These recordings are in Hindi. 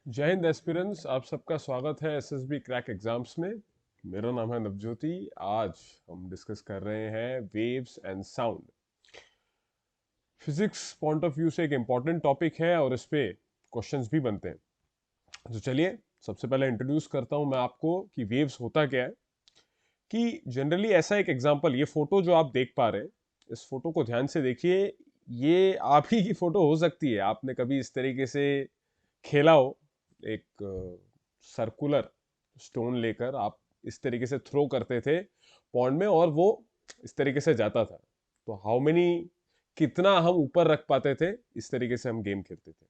जय हिंद एस्पिरेंट्स, आप सबका स्वागत है एसएसबी क्रैक एग्जाम्स में। मेरा नाम है नवज्योति। आज हम डिस्कस कर रहे हैं waves and sound. Physics point of view से एक इम्पॉर्टेंट टॉपिक है और इस पे क्वेश्चंस भी बनते हैं। तो चलिए सबसे पहले इंट्रोड्यूस करता हूं मैं आपको कि वेव्स होता क्या है। कि जनरली ऐसा एक एग्जांपल, ये फोटो जो आप देख पा रहे हैं, इस फोटो को ध्यान से देखिए। ये आप ही की फोटो हो सकती है। आपने कभी इस तरीके से खेला हो, एक सर्कुलर स्टोन लेकर आप इस तरीके से थ्रो करते थे पॉन्ड में और वो इस तरीके से जाता था। तो हाउ मेनी, कितना हम ऊपर रख पाते थे, इस तरीके से हम गेम खेलते थे।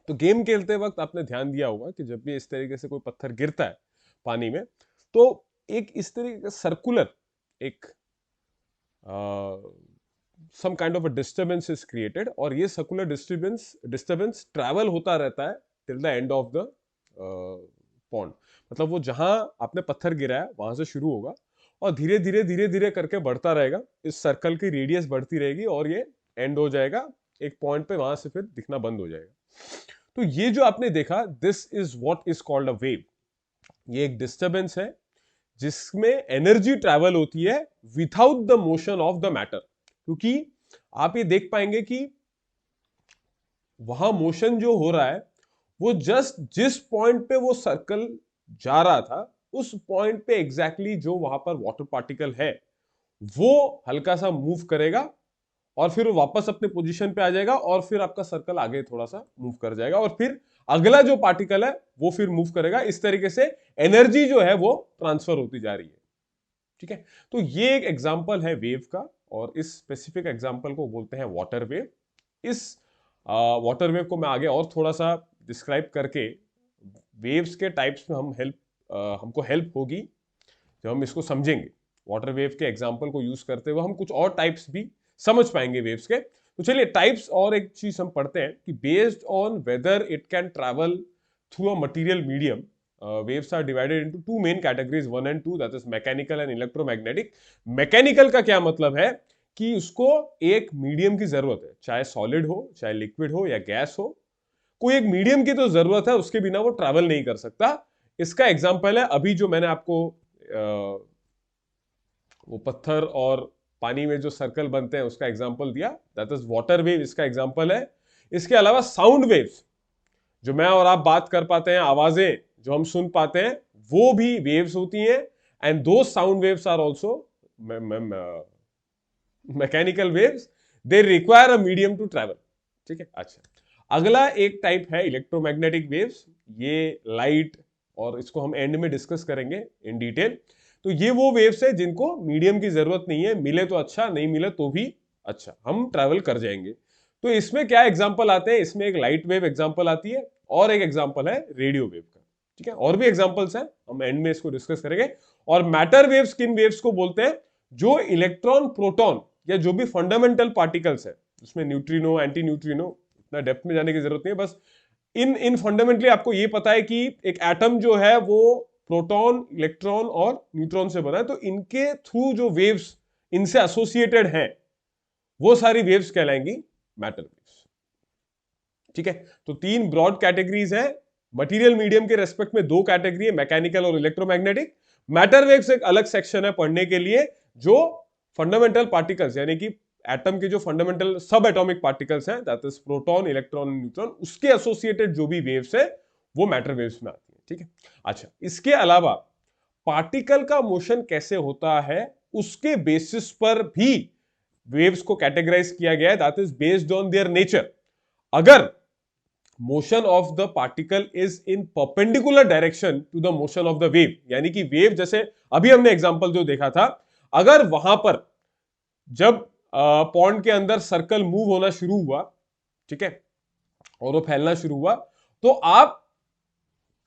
तो गेम खेलते वक्त आपने ध्यान दिया होगा कि जब भी इस तरीके से कोई पत्थर गिरता है पानी में, तो एक इस तरीके का सर्कुलर एक some kind of a disturbance is created और ये सर्कुलर डिस्टर्बेंस ट्रैवल होता रहता है till the end of the pond. मतलब वो जहां आपने पत्थर गिराया वहां से शुरू होगा और धीरे धीरे करके बढ़ता रहेगा। इस सर्कल की रेडियस बढ़ती रहेगी और ये एंड हो जाएगा एक पॉइंट पे, वहां से फिर दिखना बंद हो जाएगा। तो ये जो आपने देखा, this is what is called a wave. ये एक डिस्टर्बेंस है जिसमें एनर्जी ट्रैवल होती है without the motion of the matter. क्योंकि आप ये देख पाएंगे कि वहां मोशन जो हो रहा है वो जस्ट जिस पॉइंट पे वो सर्कल जा रहा था उस पॉइंट पे एग्जैक्टली जो वहां पर वाटर पार्टिकल है वो हल्का सा मूव करेगा और फिर वो वापस अपने पोजीशन पे आ जाएगा और फिर आपका सर्कल आगे थोड़ा सा मूव कर जाएगा और फिर अगला जो पार्टिकल है वो फिर मूव करेगा। इस तरीके से एनर्जी जो है वो ट्रांसफर होती जा रही है। ठीक है, तो ये एक एग्जांपल है वेव का और इस स्पेसिफिक एग्जांपल को बोलते हैं वाटर वेव। इस वाटर वेव को मैं आगे और थोड़ा सा डिस्क्राइब करके वेव्स के टाइप्स में हमको हेल्प होगी जब हम इसको समझेंगे। वाटर वेव के एग्जांपल को यूज करते हुए हम कुछ और टाइप्स भी समझ पाएंगे वेव्स के। तो चलिए टाइप्स और एक चीज हम पढ़ते हैं कि based on whether it can travel through a material medium, waves are divided into two main categories, one and two, that is mechanical and electromagnetic। Mechanical का क्या मतलब है कि उसको एक मीडियम की जरूरत है, चाहे सॉलिड हो चाहे लिक्विड हो या गैस हो, कोई एक मीडियम की तो जरूरत है, उसके बिना वो ट्रैवल नहीं कर सकता। इसका एग्जांपल है अभी जो मैंने आपको वो पत्थर और पानी में जो सर्कल बनते हैं उसका एग्जांपल दिया, दैट इज वाटर वेव, इसका एग्जांपल है। इसके अलावा साउंड वेव्स, जो मैं और आप बात कर पाते हैं, आवाजें जो हम सुन पाते हैं, वो भी वेव्स होती हैं। एंड दो sound waves are also mechanical waves, they require a medium to travel. ठीक है, अच्छा। अगला एक टाइप है इलेक्ट्रोमैग्नेटिक वेव्स। ये लाइट, और इसको हम एंड में डिस्कस करेंगे इन डिटेल। तो ये वो वेव्स है जिनको मीडियम की जरूरत नहीं है, मिले तो अच्छा, नहीं मिले तो भी अच्छा, हम ट्रैवल कर जाएंगे। तो इसमें क्या एग्जांपल आते हैं, इसमें एक लाइट वेव एग्जांपल आती है और एक एग्जांपल है रेडियो वेव का। ठीक है, और भी एग्जांपल्स हैं, हम एंड में इसको डिस्कस करेंगे। और मैटर वेव्स किन वेव्स को बोलते हैं? जो इलेक्ट्रॉन, प्रोटॉन या जो भी फंडामेंटल पार्टिकल्स है, उसमें न्यूट्रिनो, एंटी न्यूट्रिनो, इतना डेप्थ में जाने की जरूरत नहीं है। बस इन इन फंडामेंटली आपको ये पता है कि एक एटम जो है वो प्रोटॉन, इलेक्ट्रॉन और न्यूट्रॉन से बना है। तो इनके थ्रू जो वेव्स इनसे एसोसिएटेड हैं वो सारी वेव्स कहलाएंगी मैटर वेव्स। ठीक है, तो तीन ब्रॉड कैटेगरीज है। मटेरियल मीडियम के रेस्पेक्ट में दो कैटेगरी है, मैकेनिकल और इलेक्ट्रोमैग्नेटिक। मैटर वेव्स एक अलग सेक्शन है पढ़ने के लिए, जो फंडामेंटल पार्टिकल्स यानी कि एटम के जो फंडामेंटल सब एटॉमिक पार्टिकल्स हैं, that is proton, electron, neutron, उसके एसोसिएटेड जो भी वेव्स है वो मैटर वेव्स में आती है। ठीक है, अच्छा। इसके अलावा पार्टिकल का मोशन कैसे होता है उसके बेसिस पर भी वेव्स को कैटेगराइज किया गया है, that is based on their nature. अगर motion of the particle is in perpendicular direction to the motion of the wave, यानी कि वेव, जैसे अभी हमने एग्जांपल जो देखा था, अगर वहां पर जब पॉन्ड के अंदर सर्कल मूव होना शुरू हुआ, ठीक है, और वो फैलना शुरू हुआ, तो आप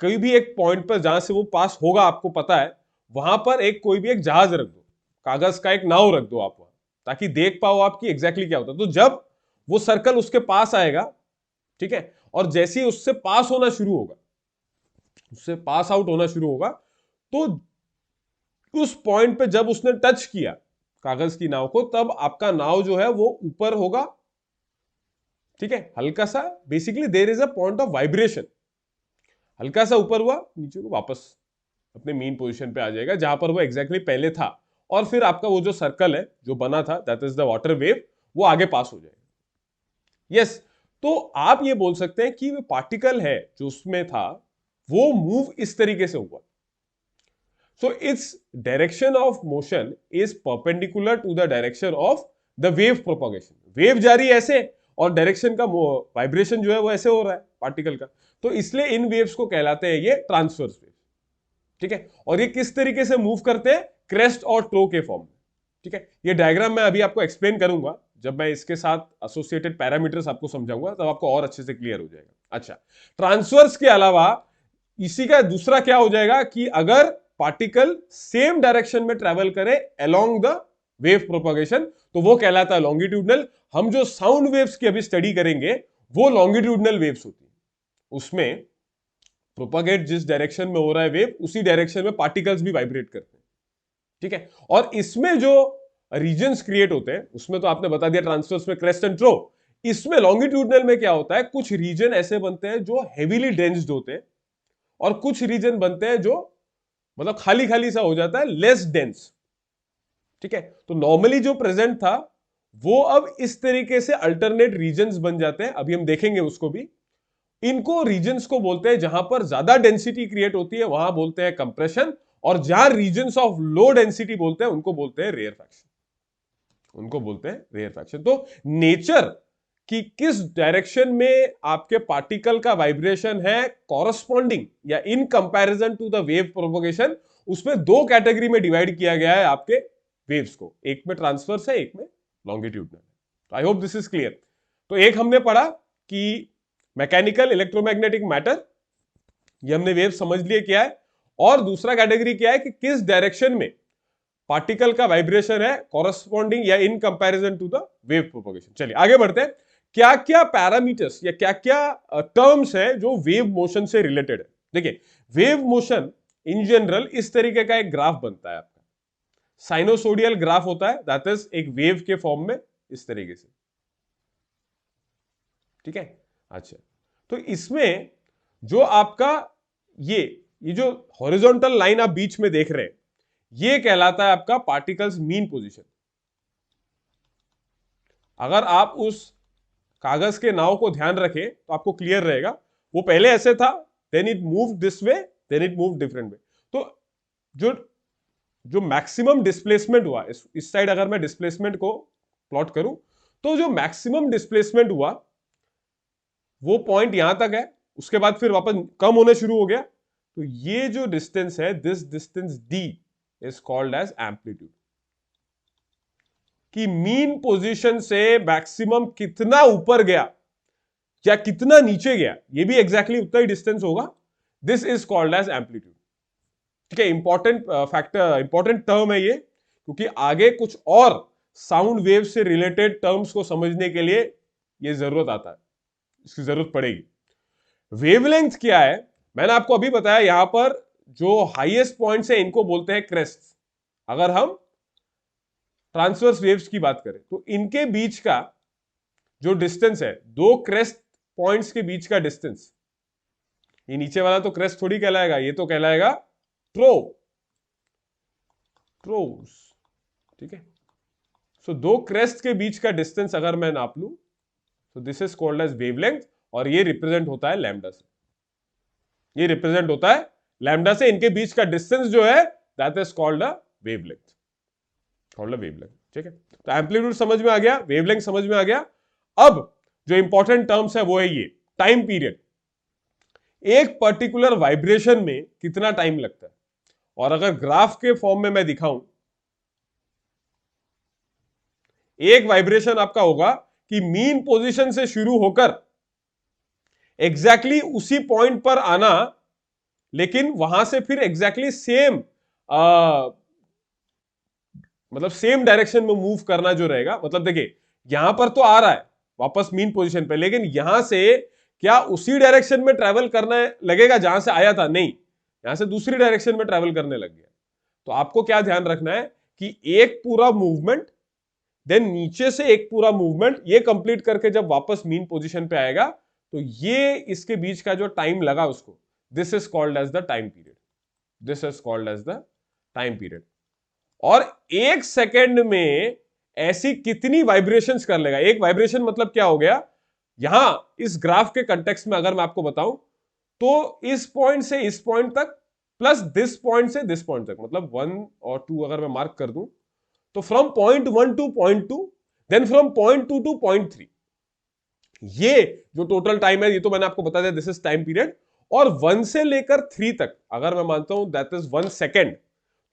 कहीं भी एक पॉइंट पर जहां से वो पास होगा आपको पता है, वहां पर एक कोई भी एक जहाज रख दो, कागज का एक नाव रख दो आप वहां, ताकि देख पाओ आपकी एग्जैक्टली क्या होता है। तो जब वो सर्कल उसके पास आएगा, ठीक है, और जैसे ही उससे पास होना शुरू होगा, उससे पास आउट होना शुरू होगा, तो उस पॉइंट पे जब उसने टच किया कागज की नाव को, तब आपका नाव जो है वो ऊपर होगा। ठीक है, हल्का सा, basically there is a point of vibration. हल्का सा ऊपर हुआ, नीचे को वापस अपने मीन पोजीशन पे आ जाएगा जहां पर वो एग्जैक्टली पहले था, और फिर आपका वो जो सर्कल है जो बना था, that is the water wave, वो आगे पास हो जाएगा। यस, तो आप ये बोल सकते हैं कि वो पार्टिकल है जो उसमें था वो मूव इस तरीके से हुआ। So its direction of motion is perpendicular to the direction of the wave propagation. Wave जारी ऐसे और डायरेक्शन का वाइब्रेशन जो है वो ऐसे हो रहा है पार्टिकल का, तो इसलिए इन वेव्स को कहलाते हैं ये ट्रांसवर्स वेव। ठीक है, और ये किस तरीके से मूव करते हैं? क्रेस्ट और टो के फॉर्म में। ठीक है, ये डायग्राम मैं अभी आपको एक्सप्लेन करूंगा, जब मैं इसके साथ एसोसिएटेड पैरामीटर्स आपको समझाऊंगा तब आपको और अच्छे से क्लियर हो जाएगा। अच्छा, ट्रांसवर्स के अलावा इसी का दूसरा क्या हो जाएगा कि अगर पार्टिकल सेम डायरेक्शन में ट्रेवल करे अलोंग द वेव प्रोपगेशन तो वो कहलाता है लॉन्गिट्यूडनल। हम जो साउंड वेव्स की अभी स्टडी करेंगे वो लॉन्गिट्यूडनल वेव्स होती है, उसमें प्रोपगेट जिस डायरेक्शन में हो रहा है वेव उसी डायरेक्शन में पार्टिकल्स भी वाइब्रेट करते हैं। ठीक है, और इसमें जो रीजन्स क्रिएट होते हैं उसमें तो आपने बता दिया ट्रांसवर्स में क्रेस्ट एंड ट्रो। इसमें लॉन्गिट्यूडनल में क्या होता है, कुछ रीजन ऐसे बनते हैं जो हेवीली डेंस्ड होते हैं और कुछ रीजन बनते हैं जो मतलब खाली खाली सा हो जाता है, लेस डेंस। ठीक है, तो नॉर्मली जो प्रेजेंट था वो अब इस तरीके से अल्टरनेट रीजन्स बन जाते हैं, अभी हम देखेंगे उसको भी। इनको रीजन्स को बोलते हैं, जहां पर ज्यादा डेंसिटी क्रिएट होती है वहां बोलते हैं कंप्रेशन, और जहां रीजन्स ऑफ लो डेंसिटी बोलते हैं उनको बोलते हैं रेयरफैक्शन। उनको बोलते हैं रेयरफैक्शन। तो नेचर कि किस डायरेक्शन में आपके पार्टिकल का वाइब्रेशन है कॉरस्पॉन्डिंग या in comparison to the wave propagation, उसमें दो कैटेगरी में डिवाइड किया गया है आपके वेव्स को, एक में ट्रांसवर्स है, एक में longitudinal. I hope this is clear. तो एक हमने पढ़ा कि मैकेनिकल इलेक्ट्रोमैग्नेटिक मैटर, ये हमने वेव समझ लिए क्या है, और दूसरा कैटेगरी क्या है कि किस डायरेक्शन में पार्टिकल का वाइब्रेशन है कॉरस्पॉन्डिंग या in comparison to the wave propagation. चलिए आगे बढ़ते हैं। क्या क्या पैरामीटर्स या क्या क्या टर्म्स है जो वेव मोशन से रिलेटेड है? देखिए, वेव मोशन इन जनरल इस तरीके का एक ग्राफ बनता है आपका, साइनोसोडियल ग्राफ होता है, दैट इज एक वेव के फॉर्म में इस तरीके से। ठीक है, अच्छा, तो इसमें जो आपका ये जो हॉरिजॉन्टल लाइन आप बीच में देख रहे हैं ये कहलाता है आपका पार्टिकल्स मीन पोजीशन। अगर आप उस कागज के नाव को ध्यान रखें तो आपको क्लियर रहेगा, वो पहले ऐसे था, then it move this way, then it move different way. तो जो जो मैक्सिमम डिस्प्लेसमेंट हुआ, इस साइड अगर मैं डिस्प्लेसमेंट को प्लॉट करूं तो जो मैक्सिमम डिस्प्लेसमेंट हुआ वो पॉइंट यहां तक है, उसके बाद फिर वापस कम होने शुरू हो गया। तो ये जो डिस्टेंस है, this distance D is called as amplitude. कि मीन पोजीशन से मैक्सिमम कितना ऊपर गया या कितना नीचे गया, ये भी एग्जैक्टली उतना ही डिस्टेंस होगा, this is called as amplitude. ठीक है, इंपॉर्टेंट फैक्टर, इंपॉर्टेंट टर्म है ये, क्योंकि आगे कुछ और साउंड वेव से रिलेटेड टर्म्स को समझने के लिए ये जरूरत आता है, इसकी जरूरत पड़ेगी। वेवलेंथ क्या है मैंने आपको अभी बताया, यहां पर जो हाईएस्ट पॉइंट्स है इनको बोलते हैं क्रेस्ट। अगर हम ट्रांसवर्स वेव्स की बात करें तो इनके बीच का जो डिस्टेंस है, दो क्रेस्ट पॉइंट्स के बीच का डिस्टेंस, ये नीचे वाला तो क्रेस्ट थोड़ी कहलाएगा, ये तो कहलाएगा ट्रोव्स। ठीक है, सो दो क्रेस्ट के बीच का डिस्टेंस अगर मैं नाप लूं तो this is called as wavelength, और ये रिप्रेजेंट होता है लैम्डा से। ये रिप्रेजेंट होता है लैम्डा से, इनके बीच का डिस्टेंस जो है that is called a wavelength, called a wavelength. ठीक है, तो एम्पलीट्यूड समझ में आ गया, वेवलेंथ समझ में आ गया। अब जो इंपॉर्टेंट टर्म्स है वो है ये टाइम पीरियड। एक पर्टिकुलर वाइब्रेशन में कितना टाइम लगता है, और अगर ग्राफ के फॉर्म में मैं दिखाऊं, एक वाइब्रेशन आपका होगा कि मीन पोजीशन से शुरू होकर एग्जैक्टली उसी पॉइंट पर आना, लेकिन वहां से फिर एग्जैक्टली सेम मतलब सेम डायरेक्शन में मूव करना जो रहेगा। मतलब देखिए, यहां पर तो आ रहा है वापस मीन पोजीशन पे, लेकिन यहां से क्या उसी डायरेक्शन में ट्रेवल करने लगेगा जहां से आया था? नहीं, यहां से दूसरी डायरेक्शन में ट्रेवल करने लग गया। तो आपको क्या ध्यान रखना है कि एक पूरा मूवमेंट, देन नीचे से एक पूरा मूवमेंट, ये कंप्लीट करके जब वापस मीन पोजीशन पे आएगा तो ये इसके बीच का जो टाइम लगा उसको, this is called as the time period, this is called as the time period. और एक सेकेंड में ऐसी कितनी वाइब्रेशंस कर लेगा, एक वाइब्रेशन मतलब क्या हो गया, यहां इस ग्राफ के कंटेक्स्ट में अगर मैं आपको बताऊं तो इस पॉइंट से इस पॉइंट तक प्लस दिस पॉइंट से दिस पॉइंट तक, मतलब 1 और 2 अगर मैं मार्क कर दूं तो from point 1 to point 2, then from point 2 to point 3, ये जो टोटल टाइम है ये तो मैंने आपको बता दिया, दिस इज टाइम पीरियड। और 1 से लेकर 3 तक अगर मैं मानता हूं दैट इज 1 सेकेंड,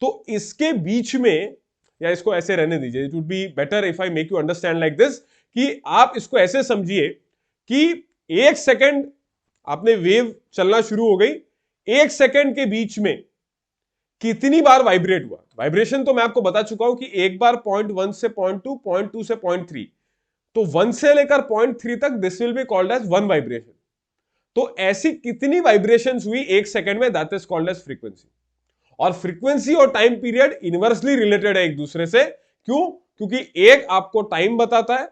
तो इसके बीच में, या इसको ऐसे रहने दीजिए, it would be better if I make you understand like this, कि आप इसको ऐसे समझिए कि 1 सेकेंड आपने वेव चलना शुरू हो गई, 1 सेकेंड के बीच में कितनी बार वाइब्रेट हुआ। वाइब्रेशन तो मैं आपको बता चुका हूं कि एक बार पॉइंट 1 से पॉइंट 2, पॉइंट 2 से पॉइंट 3, तो 1 से लेकर पॉइंट 3 तक this will be called as 1 vibration. तो ऐसी कितनी वाइब्रेशंस हुई 1 सेकेंड में, that is called as frequency. और फ्रीक्वेंसी और टाइम पीरियड इनवर्सली रिलेटेड है एक दूसरे से। क्यों? क्योंकि एक आपको टाइम बताता है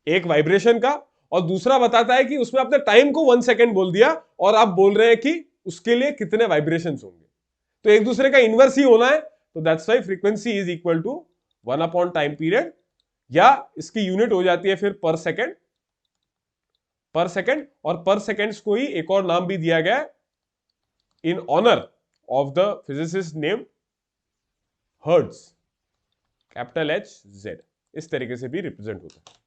एक वाइब्रेशन का, और दूसरा बताता है कि उसमें आपने टाइम को 1 सेकेंड बोल दिया और आप बोल रहे हैं कि उसके लिए कितने वाइब्रेशंस होंगे, तो एक दूसरे का इनवर्स ही होना है। तो that's why frequency is equal to 1 upon time period, या इसकी यूनिट हो जाती है फिर पर सेकेंड, पर सेकेंड। और पर सेकेंड्स को ही एक और नाम भी दिया गया है in honour of the physicist name hertz, capital H Z, इस तरीके से भी रिप्रेजेंट होता है।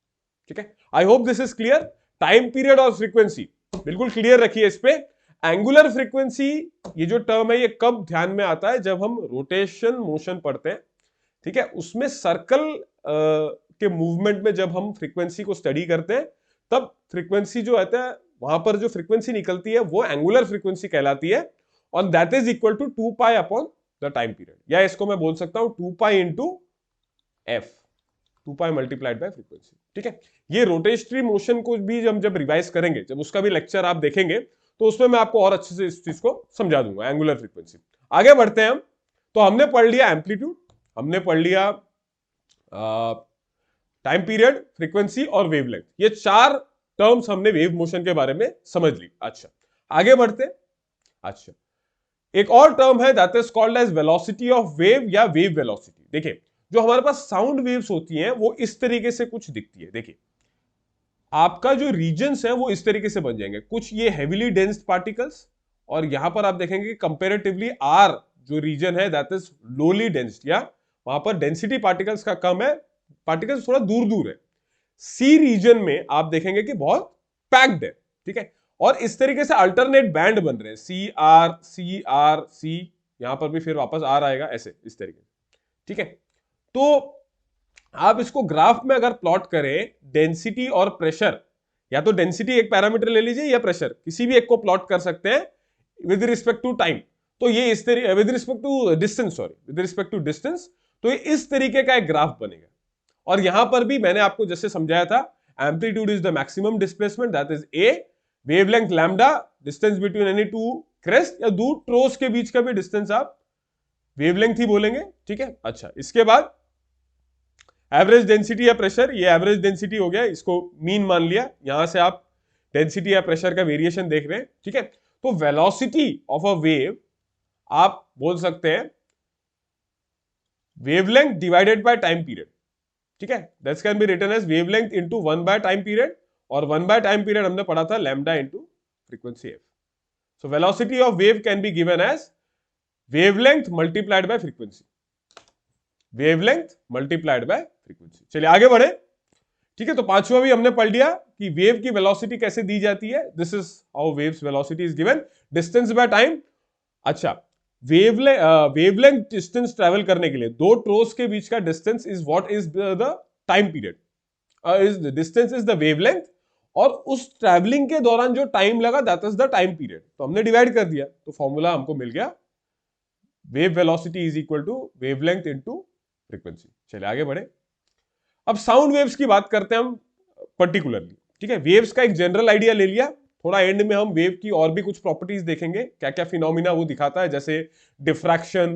ठीक है, I hope this is clear. Time period और फ्रीक्वेंसी बिल्कुल क्लियर रखिए इस पे। एंगुलर फ्रीक्वेंसी, ये जो टर्म है ये कब ध्यान में आता है, जब हम रोटेशन मोशन पढ़ते हैं। ठीक है, उसमें सर्कल के मूवमेंट में जब हम फ्रीक्वेंसी को स्टडी करते हैं, तब फ्रीक्वेंसी जो आता है वहां पर जो फ्रीक्वेंसी निकलती है वो एंगुलर फ्रीक्वेंसी कहलाती है, और that is equal to 2 pi upon the time period, या इसको मैं बोल सकता हूं 2 pi into F, 2 pi multiplied by frequency. ठीक है, ये रोटेशनरी मोशन को भी हम जब रिवाइज करेंगे, जब उसका भी लेक्चर आप देखेंगे, तो उसमें मैं आपको और अच्छे से इस चीज को समझा दूंगा, एंगुलर फ्रीक्वेंसी। आगे बढ़ते हैं हम। तो हमने पढ़ लिया एम्पलीट्यूड, हमने पढ़ लिया टाइम पीरियड, फ्रीक्वेंसी और वेवलेंथ, ये 4 टर्म्स हमने वेव मोशन के बारे में समझ ली। अच्छा, आगे बढ़ते। अच्छा, एक और टर्म है that is called as velocity of wave या वेव वेलोसिटी। देखिए, जो हमारे पास साउंड वेव्स होती हैं वो इस तरीके से कुछ दिखती है। देखिए, आपका जो रीजन्स है वो इस तरीके से बन जाएंगे, कुछ ये हेवीली डेंस्ड पार्टिकल्स, और यहां पर आप देखेंगे कंपैरेटिवली आर जो रीजन है दैट इज लोली डेंस्ड, या वहां पर डेंसिटी पार्टिकल्स का कम है, पार्टिकल्स थोड़ा दूर दूर है। सी रीजन में आप देखेंगे कि बहुत पैक्ड है। ठीक है, और इस तरीके से अल्टरनेट बैंड बन रहे हैं, C R C R C, यहां पर भी फिर वापस आर आएगा, ऐसे इस तरीके से। ठीक है, तो आप इसको ग्राफ में अगर प्लॉट करें, डेंसिटी और प्रेशर, या तो डेंसिटी एक पैरामीटर ले लीजिए या प्रेशर, किसी भी एक को प्लॉट कर सकते हैं विद रिस्पेक्ट टू टाइम। तो ये इस तरीके, with respect to distance, sorry, with respect to distance, तो ये इस तरीके का एक ग्राफ बनेगा। और यहां पर भी मैंने आपको जैसे समझाया था, amplitude is the maximum displacement that is a, wavelength lambda, distance between any two crest या दो ट्रोस के बीच का भी डिस्टेंस आप वेवलेंथ ही बोलेंगे। ठीक है, अच्छा, इसके बाद एवरेज डेंसिटी या प्रेशर, ये एवरेज डेंसिटी हो गया, इसको मीन मान लिया, यहां से आप डेंसिटी या प्रेशर का वेरिएशन देख रहे हैं। ठीक है, तो वेलोसिटी ऑफ अ वेव आप बोल सकते हैं wavelength divided by time period. ठीक है, that can be written as wavelength into 1 by time period, और 1 बाय टाइम पीरियड हमने पढ़ा था lambda into frequency F. So velocity of wave can be given as wavelength multiplied by frequency, wavelength multiplied by frequency. चलिए आगे बढ़े। ठीक है, तो पांचवा भी हमने पढ़ लिया कि वेव की वेलोसिटी कैसे दी जाती है, this is how waves velocity is given, distance by time. अच्छा, वेवलेंथ डिस्टेंस ट्रेवल करने के लिए दो ट्रोस के बीच का distance is what is the time period, is distance is the wavelength, और उस ट्रैवलिंग के दौरान जो टाइम लगा that is the time period. तो हमने डिवाइड कर दिया, तो फॉर्मूला हमको मिल गया, wave velocity is equal to wavelength into frequency. चलिए आगे बढ़े। अब साउंड वेव्स की बात करते हैं हम पर्टिकुलरली। ठीक है, वेव्स का एक जनरल आइडिया ले लिया, थोड़ा एंड में हम वेव की और भी कुछ प्रॉपर्टीज देखेंगे, क्या क्या फिनोमिना वो दिखाता है, जैसे डिफ्रैक्शन,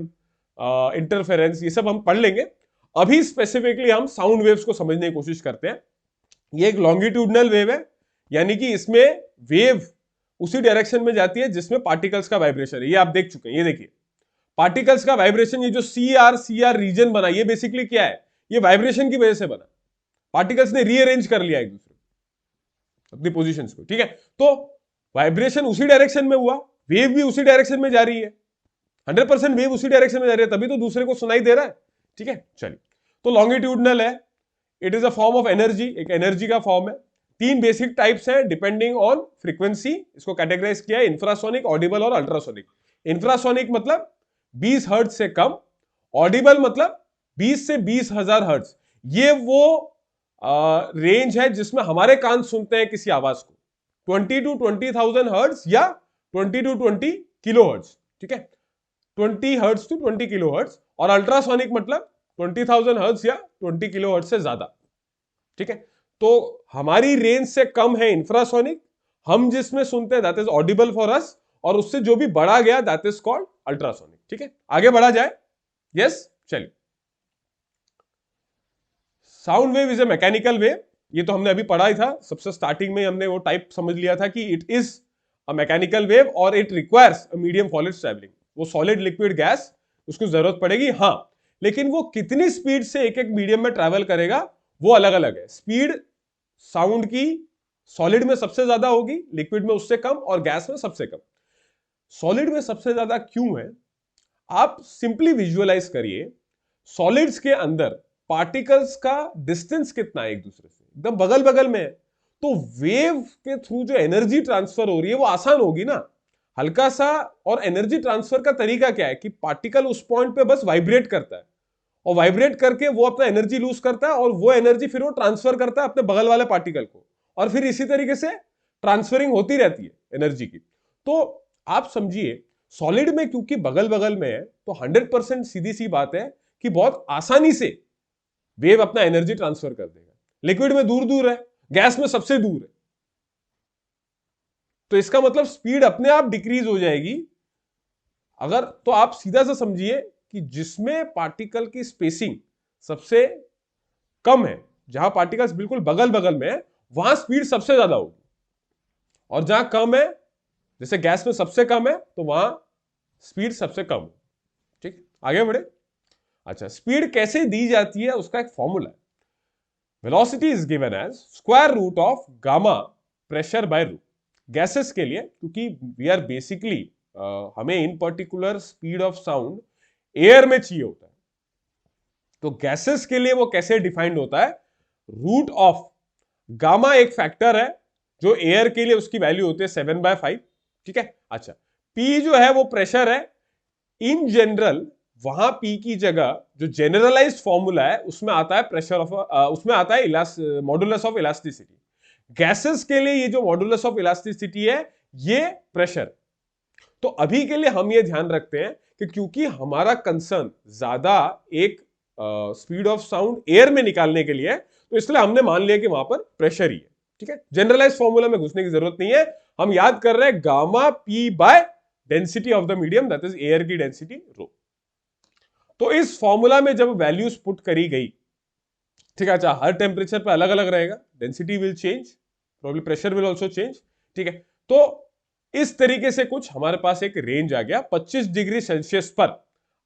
इंटरफेरेंस, ये सब हम पढ़ लेंगे। अभी स्पेसिफिकली हम साउंड वेव्स को समझने की कोशिश करते हैं। ये एक लॉन्गिट्यूडनल वेव है, यानी कि इसमें वेव उसी डायरेक्शन में जाती है जिसमें पार्टिकल्स का वाइब्रेशन है। ये आप देख चुके हैं, ये देखिए पार्टिकल्स का वाइब्रेशन, ये जो सी आर रीजन बना, ये बेसिकली क्या है, ये वाइब्रेशन की वजह से बना। पार्टिकल्स ने रीअरेंज कर लिया एक दूसरे अपनी पोजीशंस को, ठीक है। तो वाइब्रेशन उसी डायरेक्शन में हुआ, वेव भी उसी डायरेक्शन में जा रही है, 100% वेव उसी डायरेक्शन में जा रही है, तभी तो दूसरे को सुनाई दे रहा है, ठीक है। चलिए, तो लॉन्गिट्यूडनल है, it is a form of energy, एक एनर्जी का फॉर्म है। 3 बेसिक टाइप्स है डिपेंडिंग ऑन फ्रीक्वेंसी, इसको कैटेगराइज किया है इंफ्रासोनिक, ऑडिबल और अल्ट्रासोनिक। इंफ्रासोनिक मतलब 20 हर्ट्ज से कम, ऑडिबल मतलब 20 से 20,000 हर्ट्ज। ये वो रेंज है जिसमें हमारे कान सुनते हैं किसी आवाज को, 20 to 20,000 हर्ट्ज या 20 to 20 किलो हर्ट्ज, ठीक है, 20 हर्ट्ज टू 20 किलो हर्ट्ज। और अल्ट्रासोनिक मतलब 20,000 हर्ट्ज या 20 किलो हर्ट्ज से ज्यादा, ठीक है। तो हमारी रेंज से कम है इंफ्रासोनिक, हम जिसमें सुनते हैं that is Audible for us, और उससे जो भी बढ़ा गया दैट इज कॉल्ड अल्ट्रासोनिक, ठीक है। आगे बढ़ा जाए, यस, चलिए। Sound wave is a mechanical wave, ये तो हमने अभी पढ़ा ही था, सबसे स्टार्टिंग में हमने वो टाइप समझ लिया था कि it is a mechanical wave और it requires a medium solid travelling. वो सॉलिड लिक्विड गैस उसको जरूरत पड़ेगी, हाँ, लेकिन वो कितनी स्पीड से एक एक मीडियम में ट्रैवल करेगा वो अलग अलग है। स्पीड साउंड की सॉलिड में सबसे ज्यादा होगी, लिक्विड में उससे कम और गैस में सबसे कम। सॉलिड में सबसे ज्यादा क्यों है, आप सिंपली विजुअलाइज करिए, सॉलिड्स के अंदर पार्टिकल्स का डिस्टेंस कितना है एक दूसरे से, एकदम बगल बगल में है, तो वेव के थ्रू जो एनर्जी ट्रांसफर हो रही है वो आसान होगी ना, हल्का सा। और एनर्जी ट्रांसफर का तरीका क्या है कि पार्टिकल उस पॉइंट पे बस वाइब्रेट करता है, और वाइब्रेट करके वो अपना एनर्जी लूज करता है, और वो एनर्जी फिर वो ट्रांसफर करता है अपने बगल वाले पार्टिकल को, और फिर इसी तरीके से ट्रांसफरिंग होती रहती है एनर्जी की। तो आप समझिए, सॉलिड में क्योंकि बगल बगल में है, तो 100% सीधी सी बात है कि बहुत आसानी से वेव अपना एनर्जी ट्रांसफर कर देगा। लिक्विड में दूर दूर है, गैस में सबसे दूर है, तो इसका मतलब स्पीड अपने आप डिक्रीज हो जाएगी। अगर तो आप सीधा सा समझिए कि जिसमें पार्टिकल की स्पेसिंग सबसे कम है, जहां पार्टिकल्स बिल्कुल बगल बगल में है, वहां स्पीड सबसे ज्यादा होगी, और जहां कम है, जैसे गैस में सबसे कम है, तो वहां स्पीड सबसे कम है, ठीक। आगे बढ़े। अच्छा, स्पीड कैसे दी जाती है, उसका एक फॉर्मूला है। Velocity is given as square root of gamma pressure by rho. Gases के लिए, क्योंकि वी आर बेसिकली हमें in particular speed of sound air में चाहिए होता है, तो गैसेस के लिए वो कैसे डिफाइंड होता है, रूट ऑफ गामा एक फैक्टर है जो एयर के लिए उसकी वैल्यू होती है 7/5, ठीक है। अच्छा, पी जो है वो प्रेशर है। इन जनरल वहां पी की जगह जो जनरलाइज्ड फॉर्मूला है उसमें आता है प्रेशर ऑफ, उसमें आता है मॉडुलस ऑफ इलास्टिसिटी। गैसेस के लिए ये जो मॉडुलस ऑफ इलास्टिसिटी है ये प्रेशर। तो अभी के लिए हम ये ध्यान रखते हैं कि क्योंकि हमारा कंसर्न ज्यादा एक स्पीड ऑफ साउंड एयर में निकालने के लिए है, तो इसलिए हमने मान लिया कि वहां पर प्रेशर ही है, ठीक है। जनरलाइज फॉर्मूला में घुसने की जरूरत नहीं है, हम याद कर रहे हैं gamma P by density of the medium, that is air की डेंसिटी रो। तो इस फॉर्मूला में जब वैल्यूज पुट करी गई, ठीक है, अच्छा, हर टेम्परेचर पर अलग अलग रहेगा, density will change, probably pressure will also change, ठीक है। तो इस तरीके से कुछ हमारे पास एक रेंज आ गया 25 डिग्री सेल्सियस पर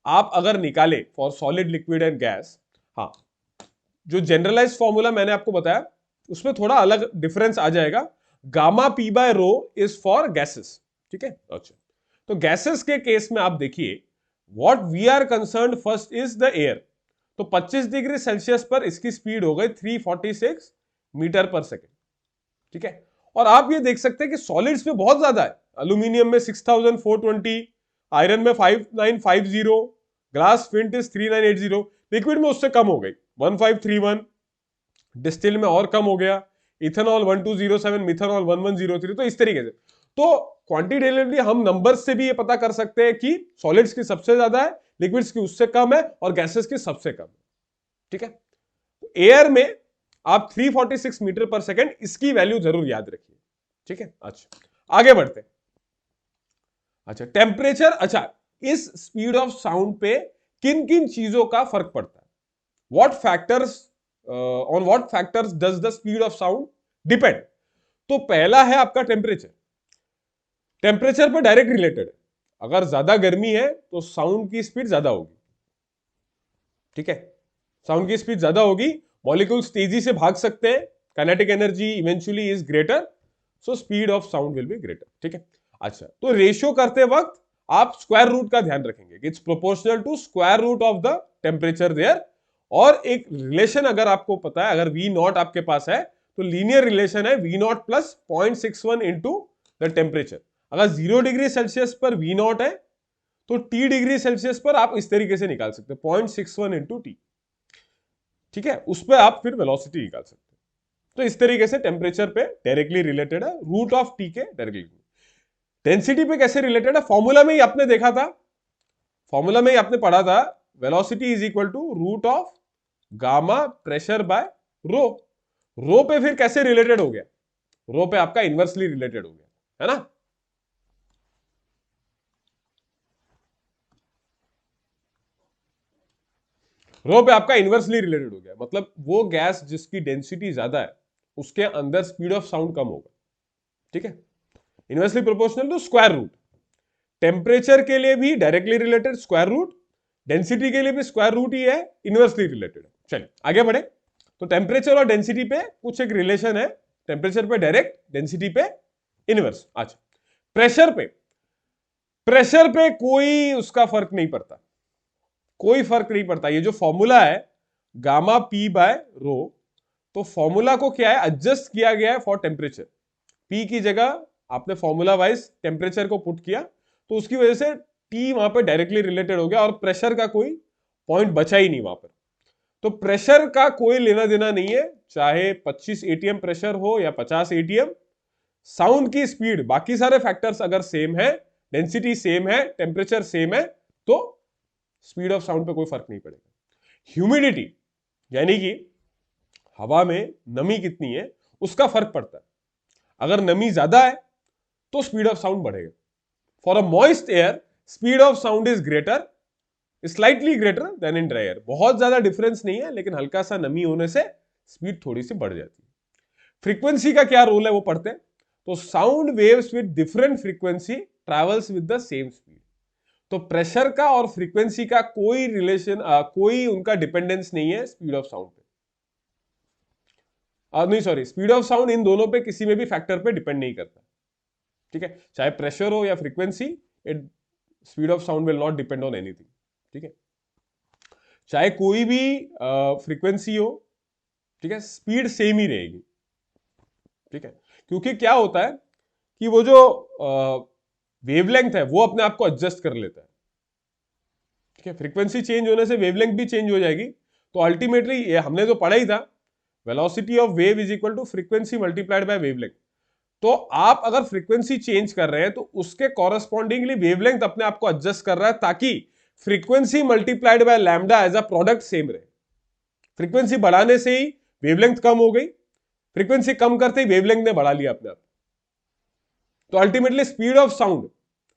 आप अगर निकाले for solid liquid and gas. हाँ, जो जनरलाइज फॉर्मूला मैंने आपको बताया उसमें थोड़ा अलग डिफरेंस आ जाएगा, gamma P by rho is for gases, ठीक है। अच्छा, तो गैसेस के केस में आप देखिए, what we are concerned first is the air. तो 25 डिग्री सेल्सियस पर इसकी स्पीड हो गई 346 मीटर पर सेकेंड, ठीक है। और आप ये देख सकते हैं कि सॉलिड्स में बहुत ज्यादा है, एल्यूमिनियम में 6420, आयरन में 5950, ग्लास फ्लिंट इज 3980, लिक्विड में उससे कम हो गई 1531, डिस्टिल में और कम हो गया, इथेनॉल 1207, मिथेनॉल 1103। तो इस तरीके से तो क्वांटिटेटिवली हम नंबर्स से भी ये पता कर सकते हैं कि सॉलिड्स की सबसे ज्यादा है, लिक्विड्स की उससे कम है, और गैसेस की सबसे कम है, ठीक है। एयर में आप 346 मीटर पर सेकेंड, इसकी वैल्यू जरूर याद रखिए, ठीक है। अच्छा, आगे बढ़ते हैं। अच्छा, टेम्परेचर, अच्छा, इस स्पीड ऑफ साउंड पे किन किन चीजों का फर्क पड़ता है, what factors, on what factors does the speed of sound depend. तो पहला है आपका टेम्परेचर। टेम्परेचर पर डायरेक्ट रिलेटेड है। अगर ज्यादा गर्मी है तो साउंड की स्पीड ज्यादा होगी, ठीक है, साउंड की स्पीड ज्यादा होगी, मॉलिक्यूल्स तेजी से भाग सकते हैं, kinetic energy eventually is greater, so speed of sound will be greater, ठीक है। अच्छा, तो रेशियो करते वक्त आप स्क्वायर रूट का ध्यान रखेंगे कि it's proportional to square root of the temperature there, और एक रिलेशन अगर आपको पता है, अगर वी नॉट आपके पास है तो लीनियर रिलेशन है V naught plus 0.61 into the temperature. अगर 0 डिग्री सेल्सियस पर वी नॉट है तो टी डिग्री सेल्सियस पर आप इस तरीके से निकाल सकते हैं 0.61 इंटू टी, ठीक है, उस पर आप फिर वेलोसिटी निकाल सकते हैं। तो इस तरीके से टेम्परेचर पे डायरेक्टली रिलेटेड है, रूट ऑफ टी के डायरेक्टली। डेंसिटी पे कैसे रिलेटेड है, फॉर्मूला में ही आपने देखा था, फॉर्मूला में ही आपने पढ़ा था, velocity is equal to root of gamma pressure by rho. Rho पे फिर कैसे रिलेटेड हो गया, रो पे आपका इनवर्सली रिलेटेड हो गया, है ना। रो पे आपका इनवर्सली रिलेटेड हो गया, मतलब वो गैस जिसकी डेंसिटी ज्यादा है उसके अंदर स्पीड ऑफ साउंड कम होगा, ठीक है, inversely proportional to square root. Temperature के लिए भी directly related square root, density के लिए भी स्क्वायर रूट ही है, इनवर्सली रिलेटेड है। चलिए आगे बढ़े। तो टेम्परेचर और डेंसिटी पे कुछ एक रिलेशन है, टेम्परेचर पे डायरेक्ट, डेंसिटी पे इनवर्स। अच्छा, प्रेशर पे, प्रेशर पे कोई उसका फर्क नहीं पड़ता, कोई फर्क नहीं पड़ता। ये जो फॉर्मूला है गामा पी बाय रो, तो फॉर्मूला को क्या है, एडजस्ट किया गया है फॉर टेम्परेचर। पी की जगह आपने फॉर्मूला वाइज टेम्परेचर को पुट किया, तो उसकी वजह से टी वहां पर डायरेक्टली रिलेटेड हो गया और प्रेशर का कोई पॉइंट बचा ही नहीं वहां पर। तो प्रेशर का कोई लेना देना नहीं है, चाहे 25 एटीएम प्रेशर हो या 50 एटीएम। साउंड की स्पीड, बाकी सारे फैक्टर्स अगर सेम है, डेंसिटी सेम है, टेम्परेचर सेम है, तो स्पीड ऑफ साउंड पे कोई फर्क नहीं पड़ेगा। ह्यूमिडिटी यानी कि हवा में नमी कितनी है उसका फर्क पड़ता है। अगर नमी ज्यादा है तो स्पीड ऑफ साउंड बढ़ेगा। For a moist air speed of sound is greater, slightly greater then in dry air. बहुत ज्यादा डिफरेंस नहीं है, लेकिन हल्का सा नमी होने से स्पीड थोड़ी सी बढ़ जाती है। फ्रीक्वेंसी का क्या रोल है वो पढ़ते हैं। तो sound waves with different frequency travels with the same speed. तो प्रेशर का और फ्रीक्वेंसी का कोई रिलेशन, कोई उनका डिपेंडेंस नहीं है स्पीड ऑफ साउंड पे। नहीं sorry, speed of sound in दोनों पे किसी में भी फैक्टर पे डिपेंड नहीं करता, ठीक है, चाहे प्रेशर हो या frequency, it speed of sound will not depend on anything, ठीक है, चाहे कोई भी फ्रीक्वेंसी हो, ठीक है, स्पीड सेम ही रहेगी, ठीक है, क्योंकि क्या होता है कि वो जो वेवलेंथ है वो अपने आप को एडजस्ट कर लेता है, ठीक है, फ्रीक्वेंसी चेंज होने से वेवलेंथ भी चेंज हो जाएगी। तो अल्टीमेटली ये हमने तो पढ़ा ही था, velocity of wave is equal to frequency multiplied by wavelength. तो आप अगर फ्रीक्वेंसी चेंज कर रहे हैं तो उसके कॉरेस्पॉन्डिंगली वेवलेंथ अपने आप को एडजस्ट कर रहा है, ताकि frequency multiplied by lambda as a product same रहे। फ्रीक्वेंसी बढ़ाने से ही वेवलेंथ कम हो गई, फ्रीक्वेंसी कम करते ही वेवलेंथ ने बढ़ा लिया अपने आप। तो अल्टीमेटली स्पीड ऑफ साउंड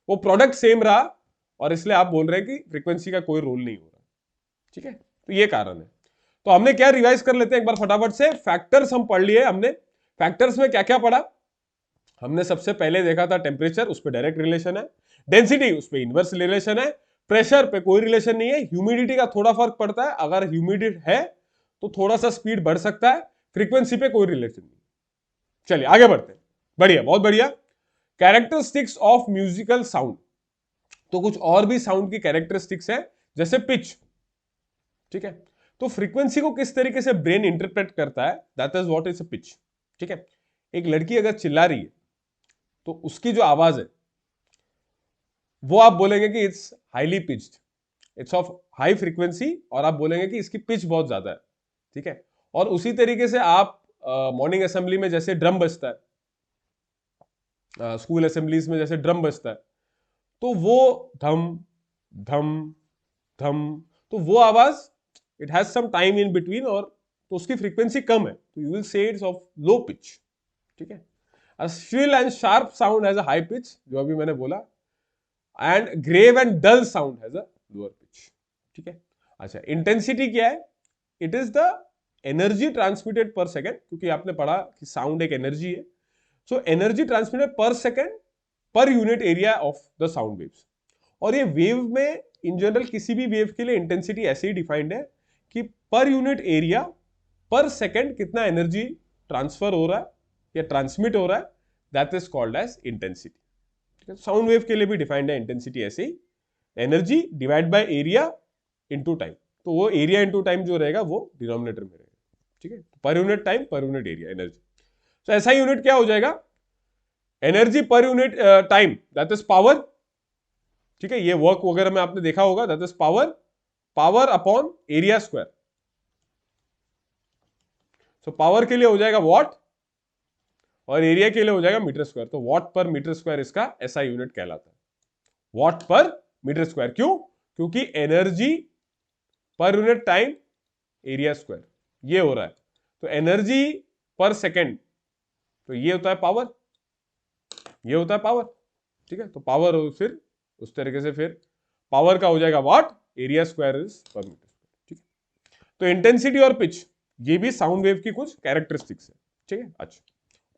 वो प्रोडक्ट सेम रहा, और इसलिए आप बोल रहे हैं कि फ्रीक्वेंसी का कोई रोल नहीं हो रहा, ठीक है, तो ये कारण है। तो हमने क्या रिवाइज कर लेते हैं एक बार फटाफट से। फैक्टर्स हम पढ़ लिए हमने। फैक्टर्स में क्या क्या पढ़ा हमने, सबसे पहले देखा था टेम्परेचर, उस पर डायरेक्ट रिलेशन है, डेंसिटी उस पर इनवर्स रिलेशन है, प्रेशर पे कोई रिलेशन नहीं है, ह्यूमिडिटी का थोड़ा फर्क पड़ता है, अगर ह्यूमिडिटी है तो थोड़ा सा स्पीड बढ़ सकता है, फ्रीक्वेंसी पे कोई रिलेशन नहीं। चलिए आगे बढ़ते हैं, बढ़िया, बहुत बढ़िया। कैरेक्टरिस्टिक्स ऑफ म्यूजिकल साउंड, तो कुछ और भी साउंड की कैरेक्टरिस्टिक्स है, जैसे पिच, ठीक है, तो फ्रीक्वेंसी को किस तरीके से ब्रेन इंटरप्रेट करता है, that is what is a pitch, ठीक है। एक लड़की अगर चिल्ला रही है तो उसकी जो आवाज है वो आप बोलेंगे कि it's highly pitched, it's of high frequency, और आप बोलेंगे कि इसकी पिच बहुत ज्यादा है, ठीक है। और उसी तरीके से आप मॉर्निंग असेंबली में जैसे ड्रम बजता है, स्कूल असेंबलीज में जैसे ड्रम बजता है, तो वो धम धम धम, तो वो आवाज it has some time in between, और तो उसकी फ्रीक्वेंसी कम है, तो you will say it's of low pitch, ठीक है। A shrill and sharp sound has a high pitch, जो अभी मैंने बोला, and grave and dull sound has a lower pitch, ठीक है। अच्छा, इंटेंसिटी क्या है, it is the energy transmitted पर सेकेंड, क्योंकि आपने पढ़ा कि साउंड एक एनर्जी है, सो एनर्जी ट्रांसमिटेड पर सेकेंड पर unit area of the sound waves. और ये वेव में इन जनरल किसी भी वेव के लिए इंटेंसिटी ऐसे ही डिफाइंड है कि पर यूनिट एरिया पर सेकेंड कितना एनर्जी ट्रांसफर हो रहा है या ट्रांसमिट हो रहा है, that is called as intensity. ठीक है, साउंड वेव के लिए भी डिफाइंड है इंटेंसिटी ऐसे ही, energy divide by area into time. तो वो एरिया इनटू टाइम जो रहेगा वो डिनोमिनेटर में रहेगा। ठीक है, पर यूनिट टाइम पर यूनिट एरिया एनर्जी। तो ऐसा यूनिट क्या हो जाएगा, energy per unit time that is power. ठीक है, ये वर्क वगैरह में आपने देखा होगा, that is power, power upon area square. So power के लिए हो जाएगा वॉट और एरिया के लिए हो जाएगा मीटर स्क्वायर। तो वॉट पर मीटर स्क्वायर इसका ऐसा यूनिट कहलाता है, वॉट पर मीटर स्क्वायर। क्यों? क्योंकि energy per unit time area square ये हो रहा है। तो एनर्जी पर सेकेंड, तो ये होता है पावर, ये होता है पावर। ठीक है, तो पावर फिर उस तरीके से फिर पावर का हो जाएगा वॉट, एरिया स्क्वायर इज पर मीटर स्क्वायर। ठीक है, तो इंटेंसिटी और पिच ये भी साउंड वेव की कुछ कैरेक्टरिस्टिक्स है। ठीक है, अच्छा,